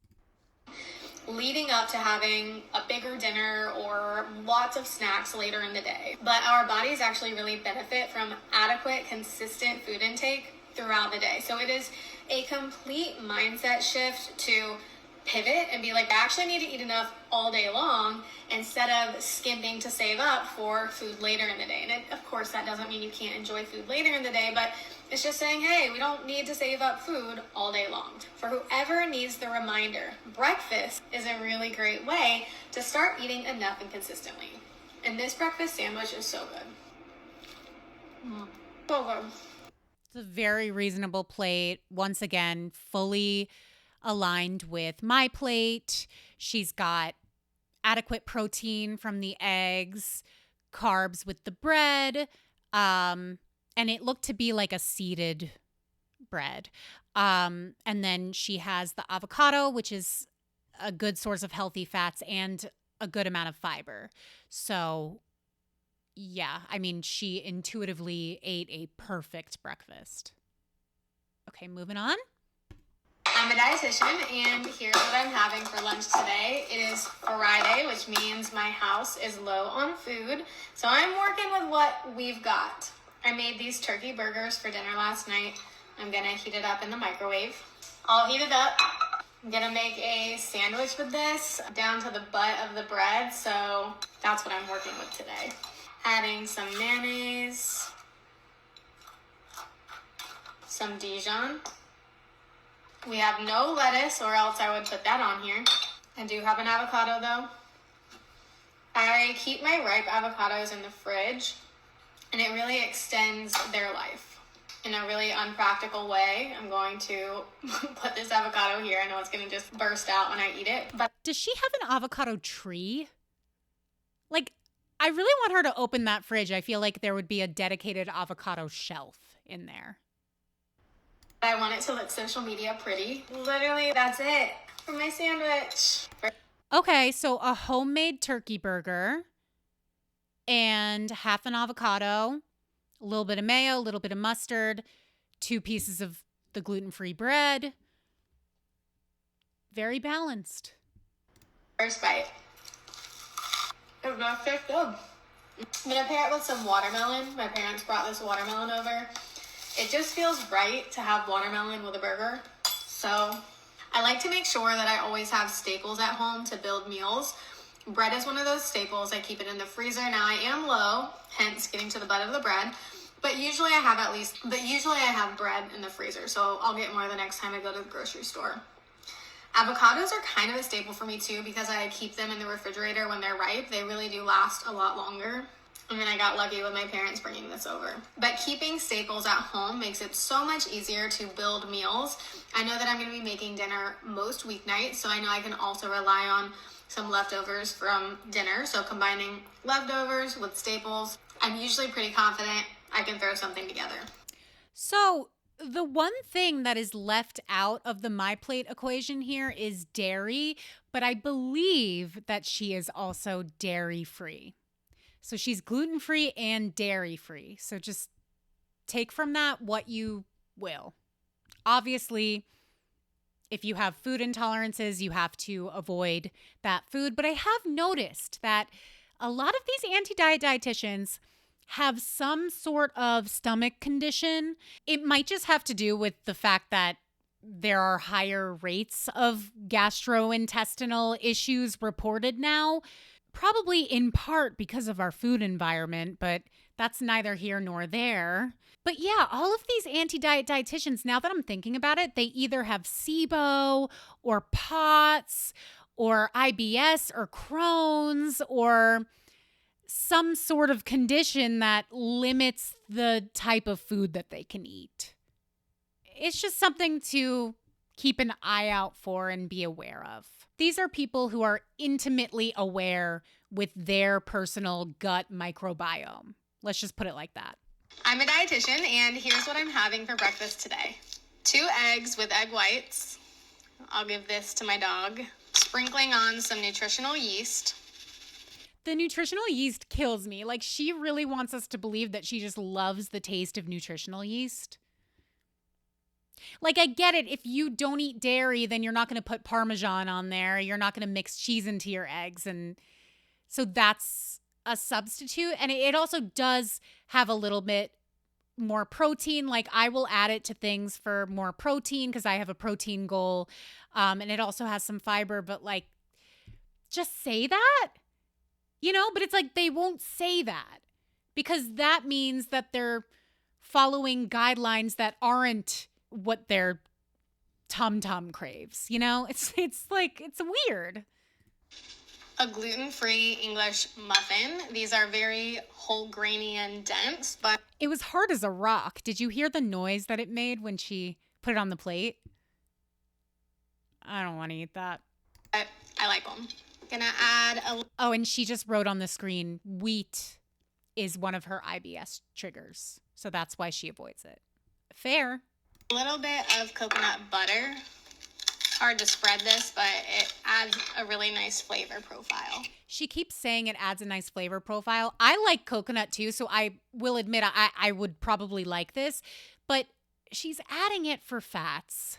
Leading up to having a bigger dinner or lots of snacks later in the day. But our bodies actually really benefit from adequate, consistent food intake throughout the day. So it is a complete mindset shift to pivot and be like, I actually need to eat enough all day long instead of skimping to save up for food later in the day. And of course, that doesn't mean you can't enjoy food later in the day, but it's just saying, hey, we don't need to save up food all day long. For whoever needs the reminder, breakfast is a really great way to start eating enough and consistently. And this breakfast sandwich is so good. So good. It's a very reasonable plate. Once again, fully aligned with my plate. She's got adequate protein from the eggs, carbs with the bread, and it looked to be like a seeded bread. And then she has the avocado, which is a good source of healthy fats and a good amount of fiber. So, yeah, I mean, she intuitively ate a perfect breakfast. Okay, moving on. I'm a dietitian, and here's what I'm having for lunch today. It is Friday, which means my house is low on food. So I'm working with what we've got. I made these turkey burgers for dinner last night. I'm gonna heat it up in the microwave. I'll heat it up. I'm gonna make a sandwich with this down to the butt of the bread. So that's what I'm working with today. Adding some mayonnaise, some Dijon. We have no lettuce, or else I would put that on here. I do have an avocado though. I keep my ripe avocados in the fridge, and it really extends their life. In a really unpractical way, I'm going to put this avocado here. I know it's gonna just burst out when I eat it, but does she have an avocado tree? Like, I really want her to open that fridge. I feel like there would be a dedicated avocado shelf in there. I want it to look social media pretty. Literally, that's it for my sandwich. Okay, so a homemade turkey burger and half an avocado, a little bit of mayo, a little bit of mustard, 2 pieces of the gluten-free bread. Very balanced. First bite. It does taste good. I'm gonna pair it with some watermelon. My parents brought this watermelon over. It just feels right to have watermelon with a burger. So I like to make sure that I always have staples at home to build meals. Bread is one of those staples. I keep it in the freezer. Now I am low, hence getting to the butt of the bread. But usually I have bread in the freezer, so I'll get more the next time I go to the grocery store. Avocados are kind of a staple for me too because I keep them in the refrigerator when they're ripe. They really do last a lot longer. And then I got lucky with my parents bringing this over. But keeping staples at home makes it so much easier to build meals. I know that I'm going to be making dinner most weeknights, so I know I can also rely on some leftovers from dinner. So combining leftovers with staples, I'm usually pretty confident I can throw something together. So the one thing that is left out of the My Plate equation here is dairy, but I believe that she is also dairy-free. So she's gluten-free and dairy-free. So just take from that what you will. Obviously, if you have food intolerances, you have to avoid that food. But I have noticed that a lot of these anti-diet dietitians have some sort of stomach condition. It might just have to do with the fact that there are higher rates of gastrointestinal issues reported now, probably in part because of our food environment, but that's neither here nor there. But yeah, all of these anti-diet dietitians, now that I'm thinking about it, they either have SIBO or POTS or IBS or Crohn's or some sort of condition that limits the type of food that they can eat. It's just something to keep an eye out for and be aware of. These are people who are intimately aware with their personal gut microbiome. Let's just put it like that. I'm a dietitian, and here's what I'm having for breakfast today. 2 eggs with egg whites. I'll give this to my dog. Sprinkling on some nutritional yeast. The nutritional yeast kills me. Like, she really wants us to believe that she just loves the taste of nutritional yeast. Like, I get it. If you don't eat dairy, then you're not going to put Parmesan on there. You're not going to mix cheese into your eggs. And so that's a substitute. And it also does have a little bit more protein. Like, I will add it to things for more protein because I have a protein goal. And it also has some fiber. But, like, just say that. You know, but it's like they won't say that because that means that they're following guidelines that aren't what their tum-tum craves. You know, it's like, it's weird. A gluten-free English muffin. These are very whole grainy and dense, but it was hard as a rock. Did you hear the noise that it made when she put it on the plate? I don't want to eat that. I like them. Gonna add a... Oh, and she just wrote on the screen, wheat is one of her IBS triggers. So that's why she avoids it. Fair. A little bit of coconut butter. Hard to spread this, but it adds a really nice flavor profile. She keeps saying it adds a nice flavor profile. I like coconut too, so I will admit I would probably like this. But she's adding it for fats.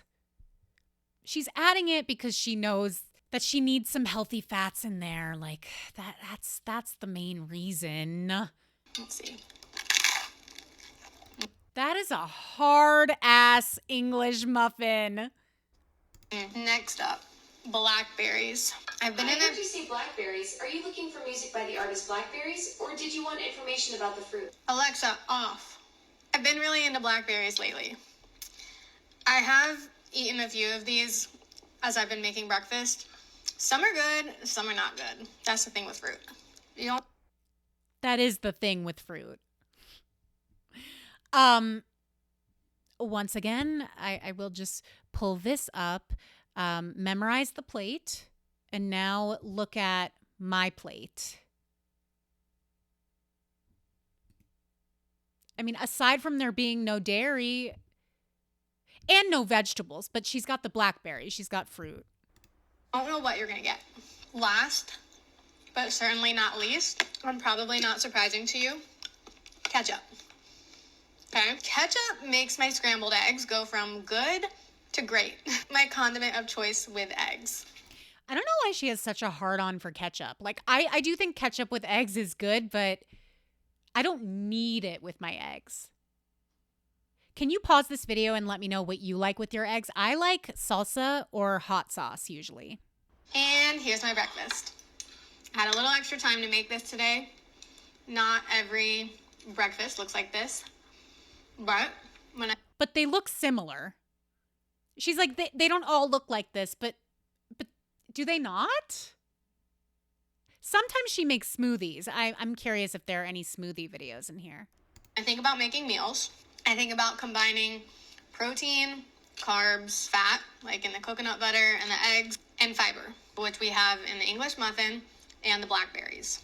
She's adding it because she knows that she needs some healthy fats in there. Like, that's the main reason. Let's see. That is a hard-ass English muffin. Next up, blackberries. I heard you say blackberries. Are you looking for music by the artist Blackberries, or did you want information about the fruit? Alexa, off. I've been really into blackberries lately. I have eaten a few of these as I've been making breakfast. Some are good, some are not good. That's the thing with fruit. You don't... That is the thing with fruit. Once again, I will just pull this up, memorize the plate, and now look at my plate. I mean, aside from there being no dairy and no vegetables, but she's got the blackberry, she's got fruit. I don't know what you're going to get. Last, but certainly not least, and probably not surprising to you, ketchup. Okay? Ketchup makes my scrambled eggs go from good to great. My condiment of choice with eggs. I don't know why she has such a hard-on for ketchup. Like, I do think ketchup with eggs is good, but I don't need it with my eggs. Can you pause this video and let me know what you like with your eggs? I like salsa or hot sauce usually. And here's my breakfast. I had a little extra time to make this today. Not every breakfast looks like this, but But they look similar. She's like, they don't all look like this, but do they not? Sometimes she makes smoothies. I'm curious if there are any smoothie videos in here. I think about making meals. I think about combining protein, carbs, fat, like in the coconut butter and the eggs, and fiber, which we have in the English muffin and the blackberries.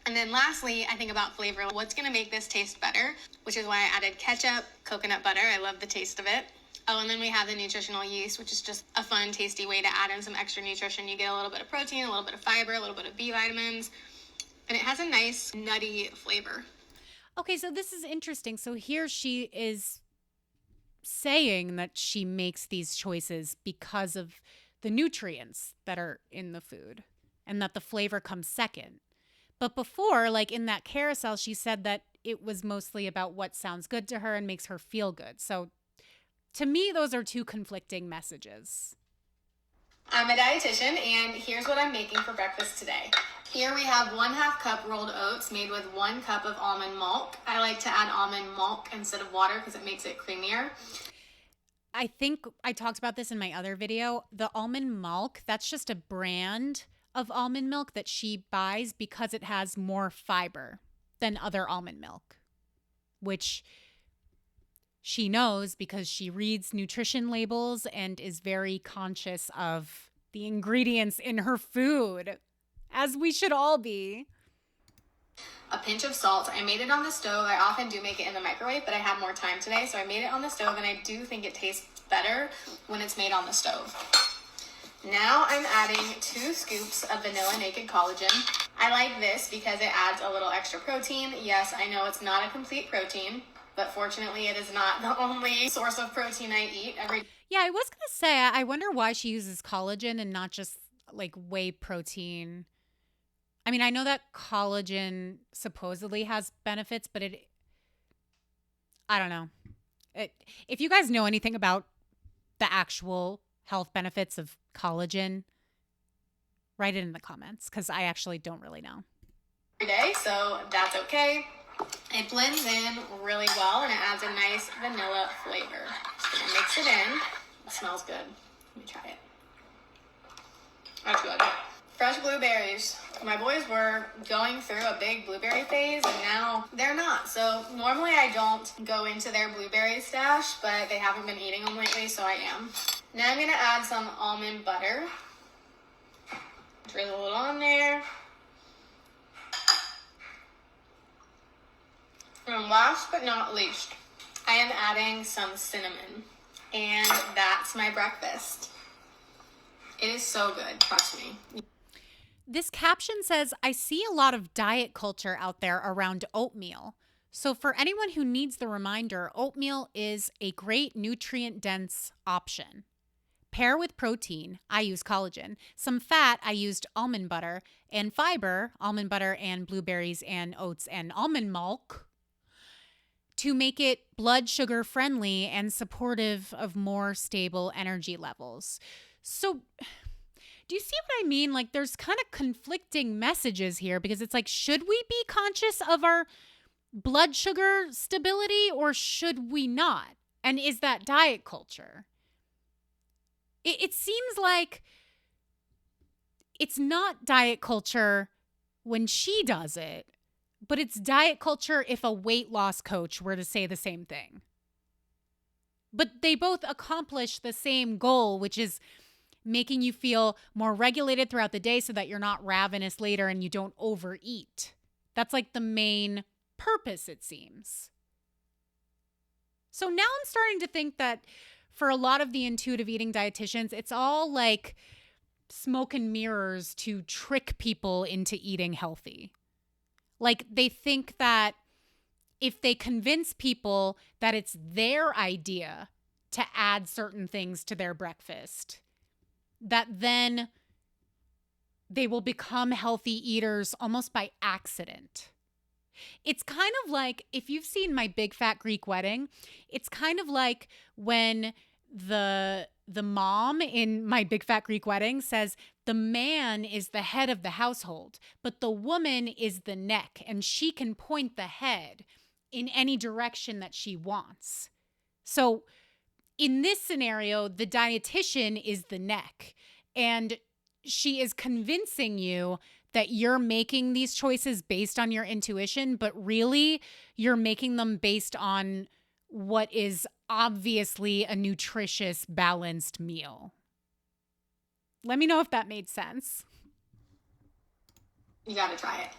And then lastly, I think about flavor. What's going to make this taste better, which is why I added ketchup, coconut butter. I love the taste of it. Oh, and then we have the nutritional yeast, which is just a fun, tasty way to add in some extra nutrition. You get a little bit of protein, a little bit of fiber, a little bit of B vitamins, and it has a nice nutty flavor. Okay, so this is interesting. So here she is saying that she makes these choices because of the nutrients that are in the food and that the flavor comes second. But before, like in that carousel, she said that it was mostly about what sounds good to her and makes her feel good. So to me, those are two conflicting messages. I'm a dietitian, and here's what I'm making for breakfast today. Here we have 1/2 cup rolled oats made with 1 cup of almond milk. I like to add almond milk instead of water because it makes it creamier. I think I talked about this in my other video. The almond milk, that's just a brand of almond milk that she buys because it has more fiber than other almond milk, which she knows because she reads nutrition labels and is very conscious of the ingredients in her food, as we should all be. A pinch of salt. I made it on the stove. I often do make it in the microwave, but I have more time today, so I made it on the stove, and I do think it tastes better when it's made on the stove. Now I'm adding 2 scoops of vanilla naked collagen. I like this because it adds a little extra protein. Yes, I know it's not a complete protein, but fortunately it is not the only source of protein I eat every day. Yeah, I was going to say, I wonder why she uses collagen and not just like whey protein. I mean, I know that collagen supposedly has benefits, but I don't know. If you guys know anything about the actual health benefits of collagen, write it in the comments because I actually don't really know. Every day, so that's okay. It blends in really well and it adds a nice vanilla flavor. Just gonna mix it in. It smells good. Let me try it. That's good. Fresh blueberries. My boys were going through a big blueberry phase and now they're not. So normally I don't go into their blueberry stash, but they haven't been eating them lately, so I am. Now I'm gonna add some almond butter. Drizzle it on there. And last but not least, I am adding some cinnamon. And that's my breakfast. It is so good, trust me. This caption says, I see a lot of diet culture out there around oatmeal. So for anyone who needs the reminder, oatmeal is a great nutrient-dense option. Pair with protein, I use collagen. Some fat, I used almond butter. And fiber, almond butter and blueberries and oats and almond milk, to make it blood sugar friendly and supportive of more stable energy levels. So do you see what I mean? Like there's kind of conflicting messages here because it's like, should we be conscious of our blood sugar stability or should we not? And is that diet culture? It seems like it's not diet culture when she does it, but it's diet culture if a weight loss coach were to say the same thing. But they both accomplish the same goal, which is making you feel more regulated throughout the day so that you're not ravenous later and you don't overeat. That's like the main purpose, it seems. So now I'm starting to think that for a lot of the intuitive eating dietitians, it's all like smoke and mirrors to trick people into eating healthy. Like they think that if they convince people that it's their idea to add certain things to their breakfast, that then they will become healthy eaters almost by accident. It's kind of like, if you've seen My Big Fat Greek Wedding, it's kind of like when the mom in My Big Fat Greek Wedding says the man is the head of the household, but the woman is the neck, and she can point the head in any direction that she wants. So in this scenario, the dietitian is the neck, and she is convincing you that you're making these choices based on your intuition, but really you're making them based on what is obviously a nutritious, balanced meal. Let me know if that made sense. You gotta try it.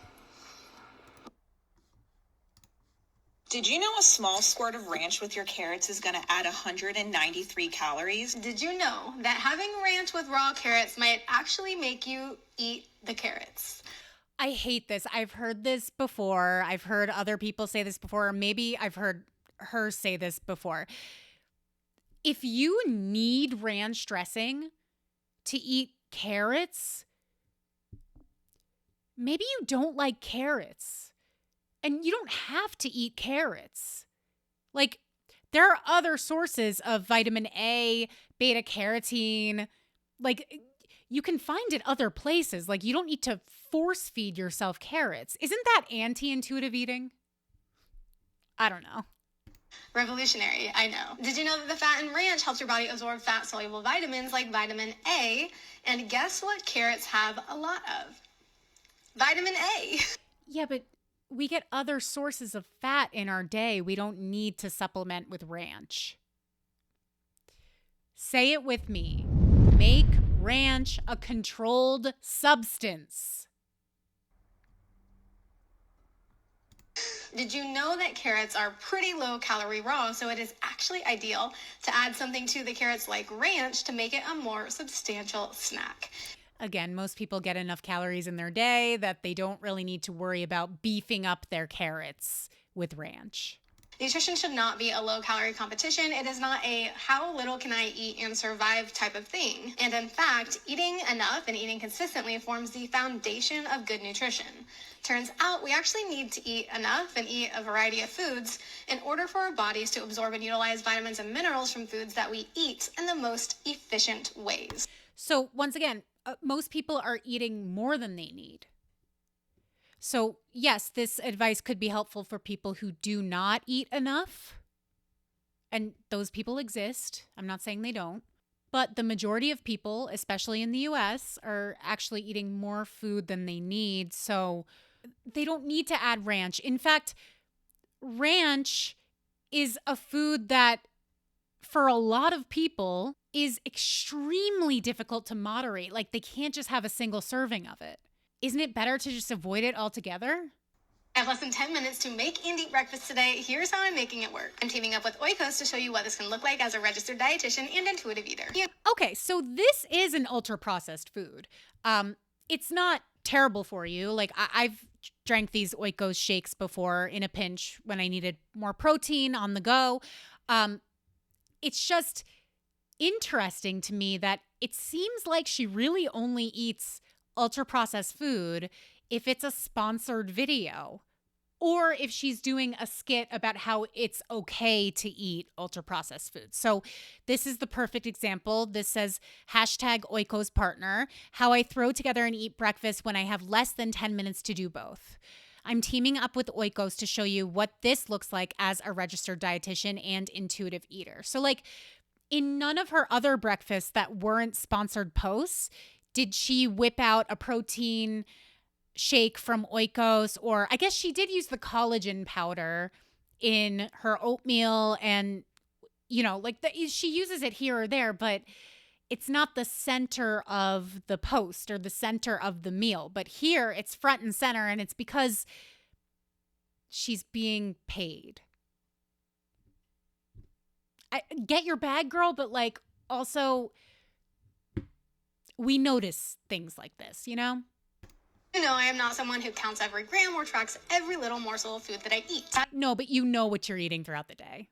Did you know a small squirt of ranch with your carrots is going to add 193 calories? Did you know that having ranch with raw carrots might actually make you eat the carrots? I hate this. I've heard this before. I've heard other people say this before. Or maybe I've heard her say this before. If you need ranch dressing to eat carrots, maybe you don't like carrots. And you don't have to eat carrots. Like, there are other sources of vitamin A, beta carotene. Like, you can find it other places. Like, you don't need to force feed yourself carrots. Isn't that anti-intuitive eating? I don't know. Revolutionary, I know. Did you know that the fat in ranch helps your body absorb fat-soluble vitamins like vitamin A? And guess what carrots have a lot of? Vitamin A. Yeah, but we get other sources of fat in our day. We don't need to supplement with ranch. Say it with me. Make ranch a controlled substance. Did you know that carrots are pretty low calorie raw, so it is actually ideal to add something to the carrots like ranch to make it a more substantial snack? Again, most people get enough calories in their day that they don't really need to worry about beefing up their carrots with ranch. Nutrition should not be a low-calorie competition. It is not a how little can I eat and survive type of thing. And in fact, eating enough and eating consistently forms the foundation of good nutrition. Turns out we actually need to eat enough and eat a variety of foods in order for our bodies to absorb and utilize vitamins and minerals from foods that we eat in the most efficient ways. So once again, most people are eating more than they need. So yes, this advice could be helpful for people who do not eat enough. And those people exist. I'm not saying they don't. But the majority of people, especially in the US, are actually eating more food than they need. So they don't need to add ranch. In fact, ranch is a food that, for a lot of people, is extremely difficult to moderate. Like, they can't just have a single serving of it. Isn't it better to just avoid it altogether? I have less than 10 minutes to make and eat breakfast today. Here's how I'm making it work. I'm teaming up with Oikos to show you what this can look like as a registered dietitian and intuitive eater. Okay, so this is an ultra-processed food. It's not terrible for you. Like, I've drank these Oikos shakes before in a pinch when I needed more protein on the go. It's just interesting to me that it seems like she really only eats ultra-processed food if it's a sponsored video, or if she's doing a skit about how it's okay to eat ultra-processed food. So this is the perfect example. This says #Oikos partner, how I throw together and eat breakfast when I have less than 10 minutes to do both. I'm teaming up with Oikos to show you what this looks like as a registered dietitian and intuitive eater. So like, in none of her other breakfasts that weren't sponsored posts did she whip out a protein shake from Oikos, or I guess she did use the collagen powder in her oatmeal, and like she uses it here or there, but it's not the center of the post or the center of the meal. But here it's front and center, and it's because she's being paid. I get your bag, girl, but like, also, we notice things like this, You know, I am not someone who counts every gram or tracks every little morsel of food that I eat. No, but you know what you're eating throughout the day.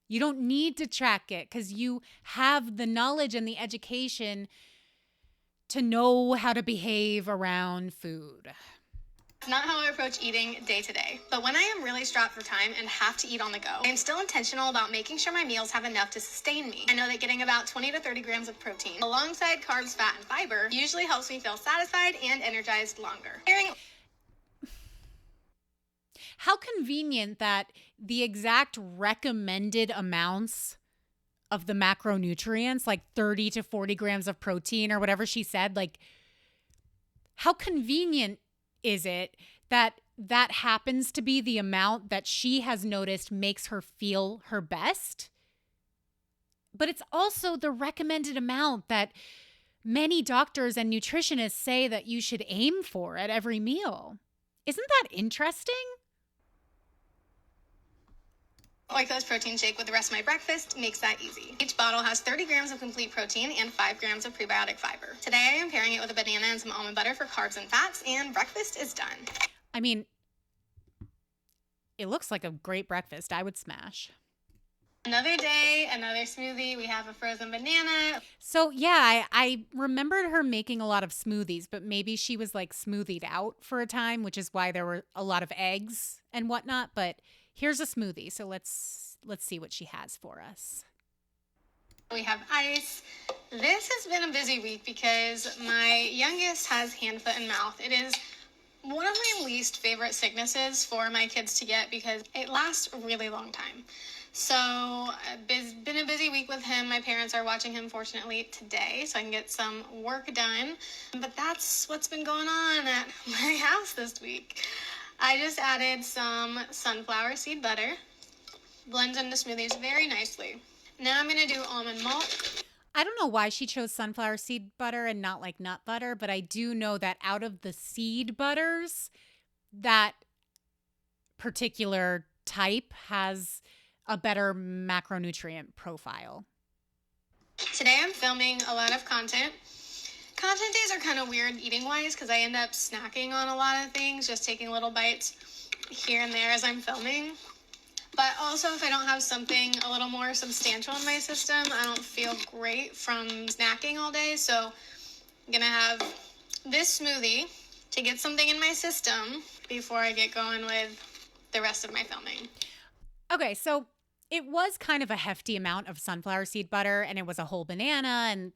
You don't need to track it because you have the knowledge and the education to know how to behave around food. It's not how I approach eating day to day. But when I am really strapped for time and have to eat on the go, I am still intentional about making sure my meals have enough to sustain me. I know that getting about 20 to 30 grams of protein alongside carbs, fat, and fiber usually helps me feel satisfied and energized longer. How convenient that the exact recommended amounts of the macronutrients, like 30 to 40 grams of protein or whatever she said, like, how convenient is it that that happens to be the amount that she has noticed makes her feel her best? But it's also the recommended amount that many doctors and nutritionists say that you should aim for at every meal. Isn't that interesting? Oikos protein shake with the rest of my breakfast makes that easy. Each bottle has 30 grams of complete protein and 5 grams of prebiotic fiber. Today I am pairing it with a banana and some almond butter for carbs and fats, and breakfast is done. I mean, it looks like a great breakfast. I would smash. Another day, another smoothie. We have a frozen banana. So yeah, I remembered her making a lot of smoothies, but maybe she was like smoothied out for a time, which is why there were a lot of eggs and whatnot. But here's a smoothie, so let's see what she has for us. We have ice. This has been a busy week because my youngest has hand, foot, and mouth. It is one of my least favorite sicknesses for my kids to get because it lasts a really long time. So it's been a busy week with him. My parents are watching him, fortunately, today, so I can get some work done. But that's what's been going on at my house this week. I just added some sunflower seed butter. Blends into smoothies very nicely. Now I'm going to do almond milk. I don't know why she chose sunflower seed butter and not like nut butter, but I do know that out of the seed butters, that particular type has a better macronutrient profile. Today I'm filming a lot of content. Content days are kind of weird eating-wise because I end up snacking on a lot of things, just taking little bites here and there as I'm filming. But also, if I don't have something a little more substantial in my system, I don't feel great from snacking all day. So I'm going to have this smoothie to get something in my system before I get going with the rest of my filming. Okay, so it was kind of a hefty amount of sunflower seed butter, and it was a whole banana, and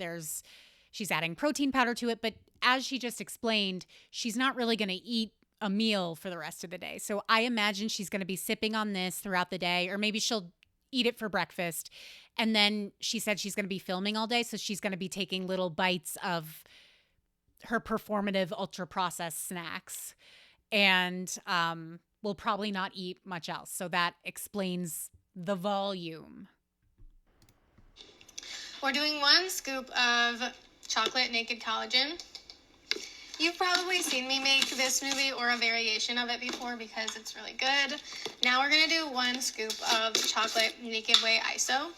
she's adding protein powder to it. But as she just explained, she's not really going to eat a meal for the rest of the day. So I imagine she's going to be sipping on this throughout the day, or maybe she'll eat it for breakfast. And then she said she's going to be filming all day. So she's going to be taking little bites of her performative ultra processed snacks, and will probably not eat much else. So that explains the volume. We're doing 1 scoop of chocolate naked collagen. You've probably seen me make this smoothie or a variation of it before because it's really good. Now we're going to do 1 scoop of chocolate naked whey iso.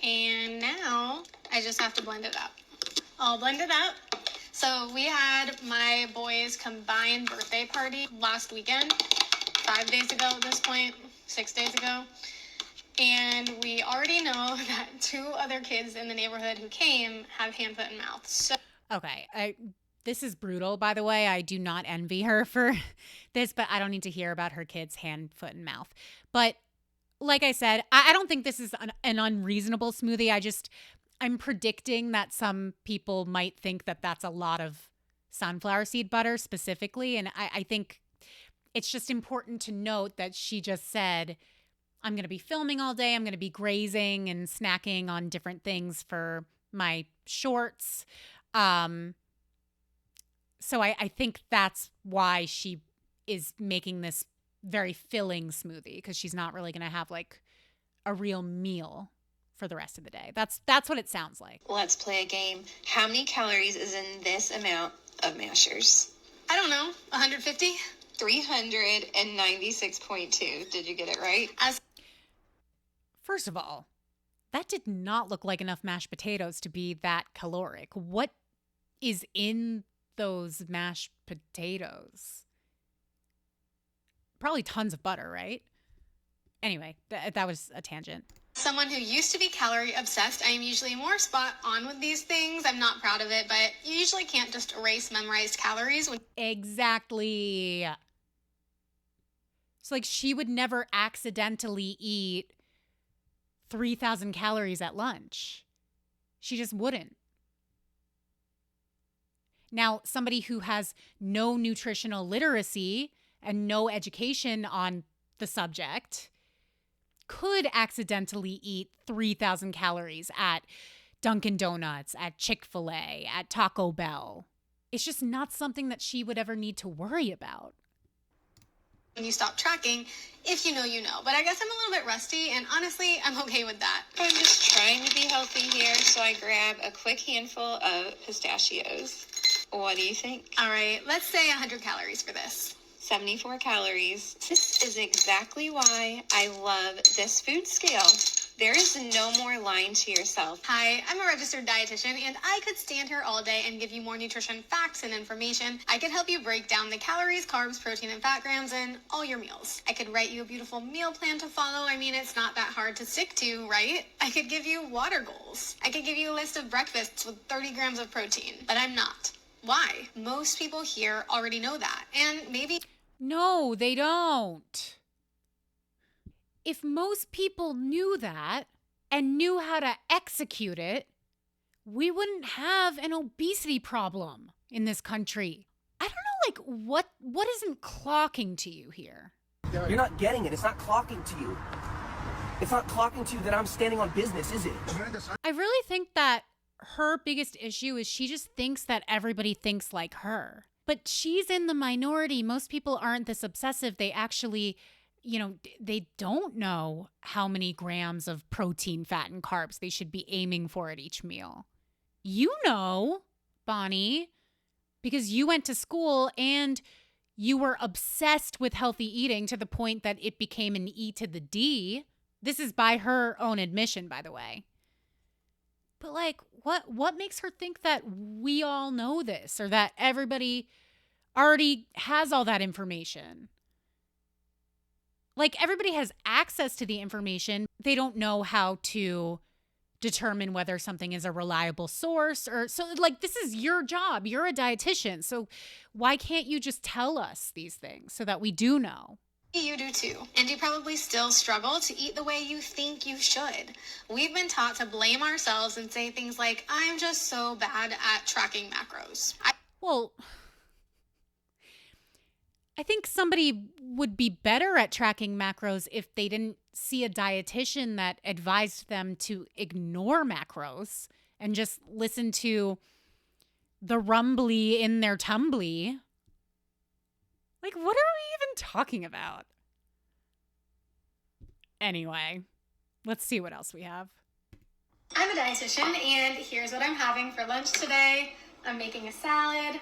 And now I just have to blend it up. I'll blend it up. So we had my boys' combined birthday party last weekend, 5 days ago at this point, 6 days ago. And we already know that 2 other kids in the neighborhood who came have hand, foot, and mouth. So Okay, this is brutal, by the way. I do not envy her for this, but I don't need to hear about her kids' hand, foot, and mouth. But like I said, I don't think this is an unreasonable smoothie. I'm predicting that some people might think that that's a lot of sunflower seed butter specifically. And I think it's just important to note that she just said, I'm going to be filming all day. I'm going to be grazing and snacking on different things for my shorts. So I think that's why she is making this very filling smoothie, because she's not really going to have like a real meal for the rest of the day. That's what it sounds like. Let's play a game. How many calories is in this amount of mashers? I don't know, 150? 396.2. Did you get it right? First of all, that did not look like enough mashed potatoes to be that caloric. What is in those mashed potatoes? Probably tons of butter, right? Anyway, that was a tangent. Someone who used to be calorie obsessed, I am usually more spot on with these things. I'm not proud of it, but you usually can't just erase memorized calories. Exactly. So, like, she would never accidentally eat 3,000 calories at lunch. She just wouldn't. Now, somebody who has no nutritional literacy and no education on the subject could accidentally eat 3,000 calories at Dunkin' Donuts, at Chick-fil-A, at Taco Bell. It's just not something that she would ever need to worry about. When you stop tracking, if you know, you know. But I guess I'm a little bit rusty, and honestly, I'm okay with that. I'm just trying to be healthy here, so I grab a quick handful of pistachios. What do you think? All right, let's say 100 calories for this. 74 calories. This is exactly why I love this food scale. There is no more lying to yourself. Hi, I'm a registered dietitian, and I could stand here all day and give you more nutrition facts and information. I could help you break down the calories, carbs, protein, and fat grams in all your meals. I could write you a beautiful meal plan to follow. I mean, it's not that hard to stick to, right? I could give you water goals. I could give you a list of breakfasts with 30 grams of protein, but I'm not. Why? Most people here already know that, and maybe... No, they don't. If most people knew that and knew how to execute it, we wouldn't have an obesity problem in this country. I don't know, like, what isn't clocking to you here? You're not getting it. It's not clocking to you. It's not clocking to you that I'm standing on business, is it? I really think that her biggest issue is she just thinks that everybody thinks like her. But she's in the minority. Most people aren't this obsessive. They actually, they don't know how many grams of protein, fat, and carbs they should be aiming for at each meal. You know, Bonnie, because you went to school and you were obsessed with healthy eating to the point that it became an E to the D. This is by her own admission, by the way. But like, what makes her think that we all know this or that everybody already has all that information? Like, everybody has access to the information. They don't know how to determine whether something is a reliable source or so. Like, this is your job. You're a dietitian. So why can't you just tell us these things so that we do know? You do too. And you probably still struggle to eat the way you think you should. We've been taught to blame ourselves and say things like, I'm just so bad at tracking macros. Well, I think somebody would be better at tracking macros if they didn't see a dietitian that advised them to ignore macros and just listen to the rumbly in their tumbly. Like, what are we even talking about? Anyway, let's see what else we have. I'm a dietitian, and here's what I'm having for lunch today. I'm making a salad.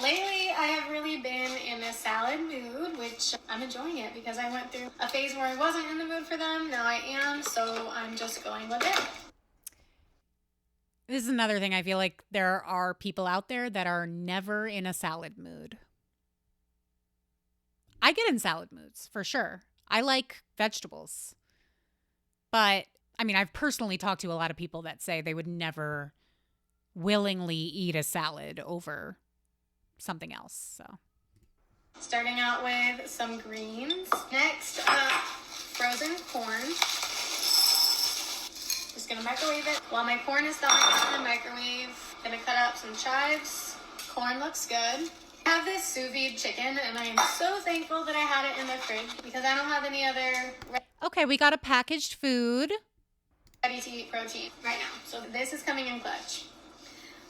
Lately, I have really been in a salad mood, which I'm enjoying it because I went through a phase where I wasn't in the mood for them. Now I am, so I'm just going with it. This is another thing. I feel like there are people out there that are never in a salad mood. I get in salad moods, for sure. I like vegetables. But, I mean, I've personally talked to a lot of people that say they would never willingly eat a salad over something else. So, starting out with some greens. Next up, frozen corn. Just gonna microwave it. While my corn is thawing out in the microwave, gonna cut up some chives. Corn looks good. I have this sous vide chicken, and I am so thankful that I had it in the fridge because I don't have any other okay, we got a packaged food. ready to eat protein right now. So this is coming in clutch.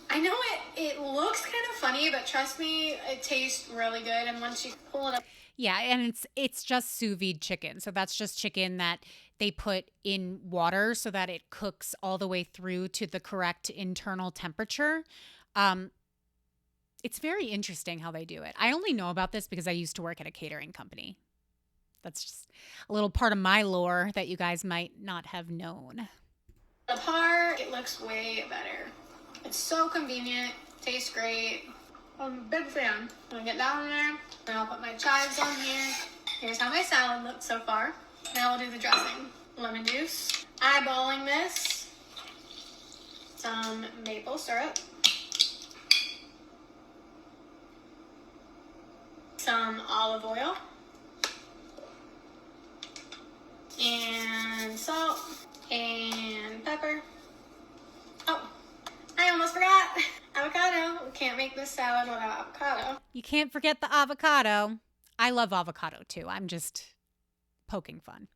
I know it looks kind of funny, but trust me, it tastes really good. And once you pull it up. Yeah, and it's just sous vide chicken. So that's just chicken that they put in water so that it cooks all the way through to the correct internal temperature. It's very interesting how they do it. I only know about this because I used to work at a catering company. That's just a little part of my lore that you guys might not have known. Apart, it looks way better. It's so convenient, tastes great. I'm a big fan. I'm gonna get down there, and I'll put my chives on here. Here's how my salad looks so far. Now we'll do the dressing. Lemon juice. Eyeballing this. Some maple syrup. Some olive oil. and salt, and pepper. Oh, I almost forgot. Avocado. We can't make this salad without avocado. You can't forget the avocado. I love avocado too. I'm just poking fun.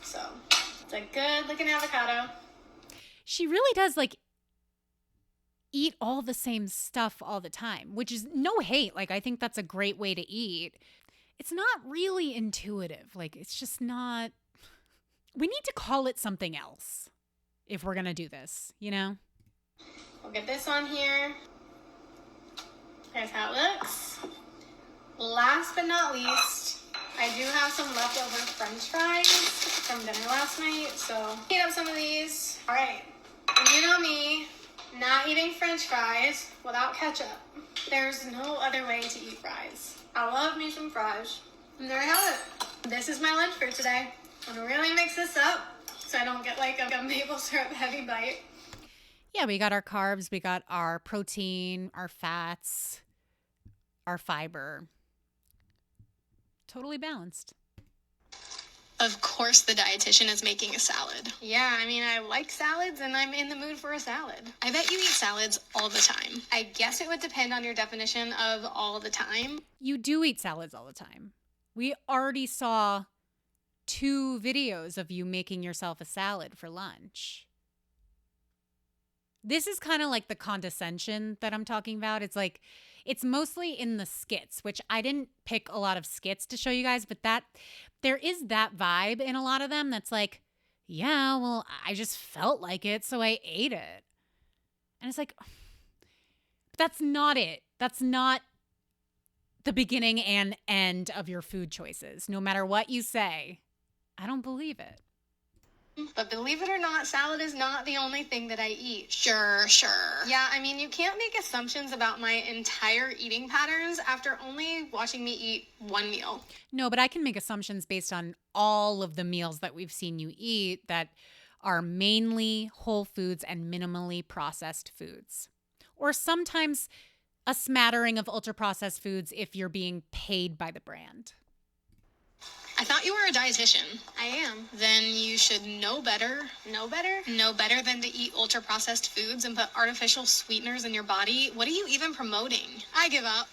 So, it's a good looking avocado. She really does like eat all the same stuff all the time, which is no hate. Like, I think that's a great way to eat. It's not really intuitive. Like, it's just not. We need to call it something else if we're going to do this, you know? We'll get this on here. There's how it looks. Last but not least, I do have some leftover French fries from dinner last night, so heat up some of these. All right, and you know me, not eating French fries without ketchup. There's no other way to eat fries. I love me some fries. And there I have it. This is my lunch for today. I'm gonna really mix this up so I don't get like a maple syrup heavy bite. Yeah, we got our carbs, we got our protein, our fats, our fiber. Totally balanced. Of course the dietitian is making a salad. Yeah, I mean, I like salads and I'm in the mood for a salad. I bet you eat salads all the time. I guess it would depend on your definition of all the time. You do eat salads all the time. We already saw 2 videos of you making yourself a salad for lunch. This is kind of like the condescension that I'm talking about. It's like, it's mostly in the skits, which I didn't pick a lot of skits to show you guys, but that there is that vibe in a lot of them that's like, yeah, well, I just felt like it, so I ate it. And it's like, that's not it. That's not the beginning and end of your food choices. No matter what you say, I don't believe it. But believe it or not, salad is not the only thing that I eat. Sure. Yeah, I mean, you can't make assumptions about my entire eating patterns after only watching me eat one meal. No, but I can make assumptions based on all of the meals that we've seen you eat that are mainly whole foods and minimally processed foods. Or sometimes a smattering of ultra-processed foods if you're being paid by the brand. I thought you were a dietitian. I am. Then you should know better. Know better? Know better than to eat ultra-processed foods and put artificial sweeteners in your body. What are you even promoting? I give up.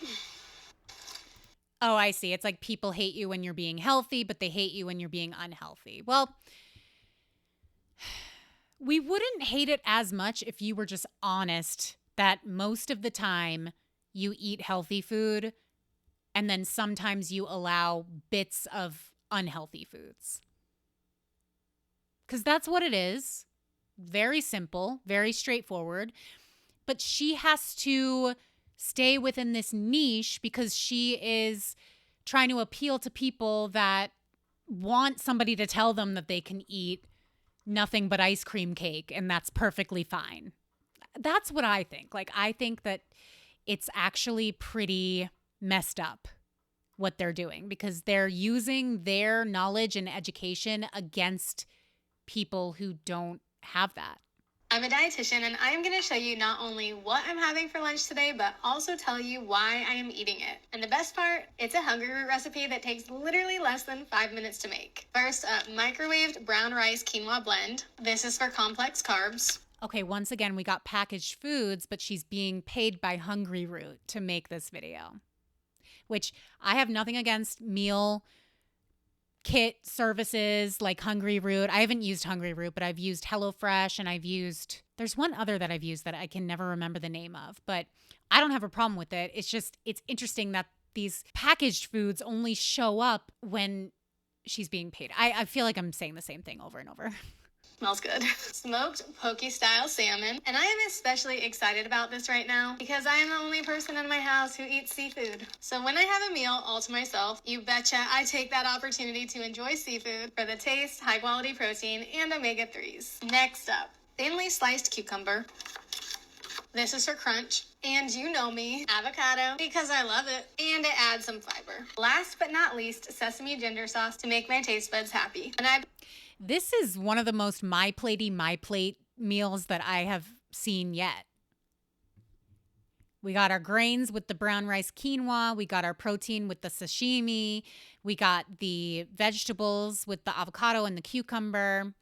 Oh, I see. It's like people hate you when you're being healthy, but they hate you when you're being unhealthy. Well, we wouldn't hate it as much if you were just honest that most of the time you eat healthy food and then sometimes you allow bits of unhealthy foods. Because that's what it is. Very simple, very straightforward. But she has to stay within this niche because she is trying to appeal to people that want somebody to tell them that they can eat nothing but ice cream cake and that's perfectly fine. That's what I think. Like, I think that it's actually pretty messed up what they're doing because they're using their knowledge and education against people who don't have that. I'm a dietitian and I'm going to show you not only what I'm having for lunch today, but also tell you why I am eating it. And the best part, it's a hungry root recipe that takes literally less than 5 minutes to make. First up, microwaved brown rice quinoa blend. This is for complex carbs. Okay, once again, we got packaged foods, but she's being paid by Hungry Root to make this video, which I have nothing against meal kit services like Hungry Root. I haven't used Hungry Root, but I've used HelloFresh and there's one other that I've used that I can never remember the name of, but I don't have a problem with it. It's just, it's interesting that these packaged foods only show up when she's being paid. I feel like I'm saying the same thing over and over. Smells good. Smoked poke style salmon. And I am especially excited about this right now because I am the only person in my house who eats seafood. So when I have a meal all to myself, you betcha I take that opportunity to enjoy seafood for the taste, high quality protein, and omega-3s. Next up, thinly sliced cucumber. This is for crunch. And you know me, avocado, because I love it. And it adds some fiber. Last but not least, sesame ginger sauce to make my taste buds happy. This is one of the most my plate meals that I have seen yet. We got our grains with the brown rice quinoa. We got our protein with the sashimi. We got the vegetables with the avocado and the cucumber.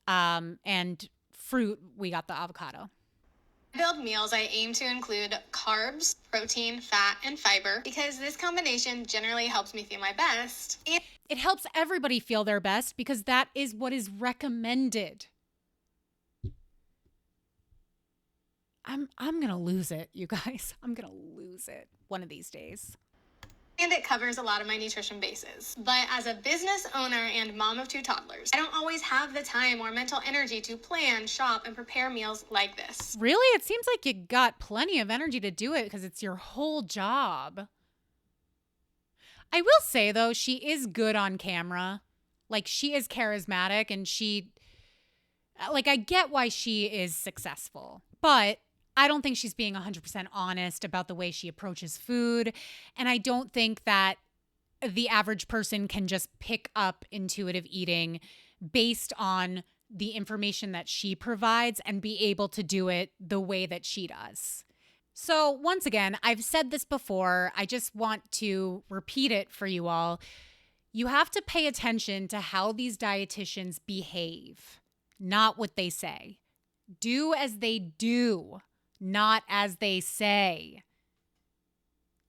And fruit, we got the avocado. Build meals, I aim to include carbs, protein, fat, and fiber because this combination generally helps me feel my best. And it helps everybody feel their best because that is what is recommended. I'm going to lose it, you guys. I'm going to lose it one of these days. it covers a lot of my nutrition bases. But as a business owner and mom of 2 toddlers, I don't always have the time or mental energy to plan, shop, and prepare meals like this. Really? It seems like you got plenty of energy to do it because it's your whole job. I will say, though, she is good on camera. Like, she is charismatic and I get why she is successful. But I don't think she's being 100% honest about the way she approaches food. And I don't think that the average person can just pick up intuitive eating based on the information that she provides and be able to do it the way that she does. So once again, I've said this before. I just want to repeat it for you all. You have to pay attention to how these dietitians behave, not what they say. Do as they do, not as they say.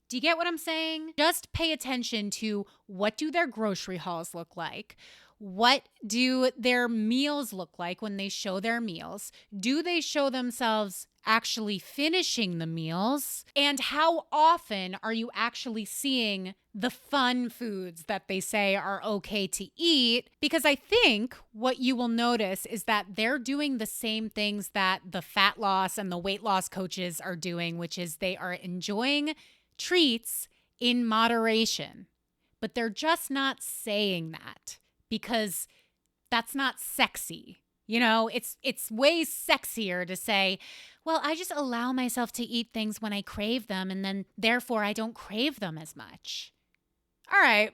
Do you get what I'm saying? Just pay attention to what do their grocery hauls look like? What do their meals look like when they show their meals? Do they show themselves actually finishing the meals? And how often are you actually seeing the fun foods that they say are okay to eat? Because I think what you will notice is that they're doing the same things that the fat loss and the weight loss coaches are doing, which is they are enjoying treats in moderation. But they're just not saying that because that's not sexy. You know, it's way sexier to say, well, I just allow myself to eat things when I crave them, and then therefore I don't crave them as much. All right,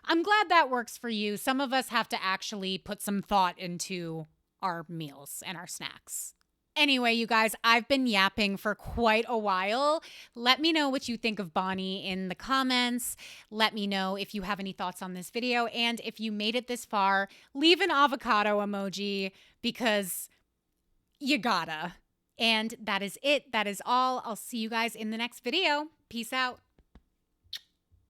I'm glad that works for you. Some of us have to actually put some thought into our meals and our snacks. Anyway, you guys, I've been yapping for quite a while. Let me know what you think of Bonnie in the comments. Let me know if you have any thoughts on this video. And if you made it this far, leave an avocado emoji because you gotta. And that is it. That is all. I'll see you guys in the next video. Peace out.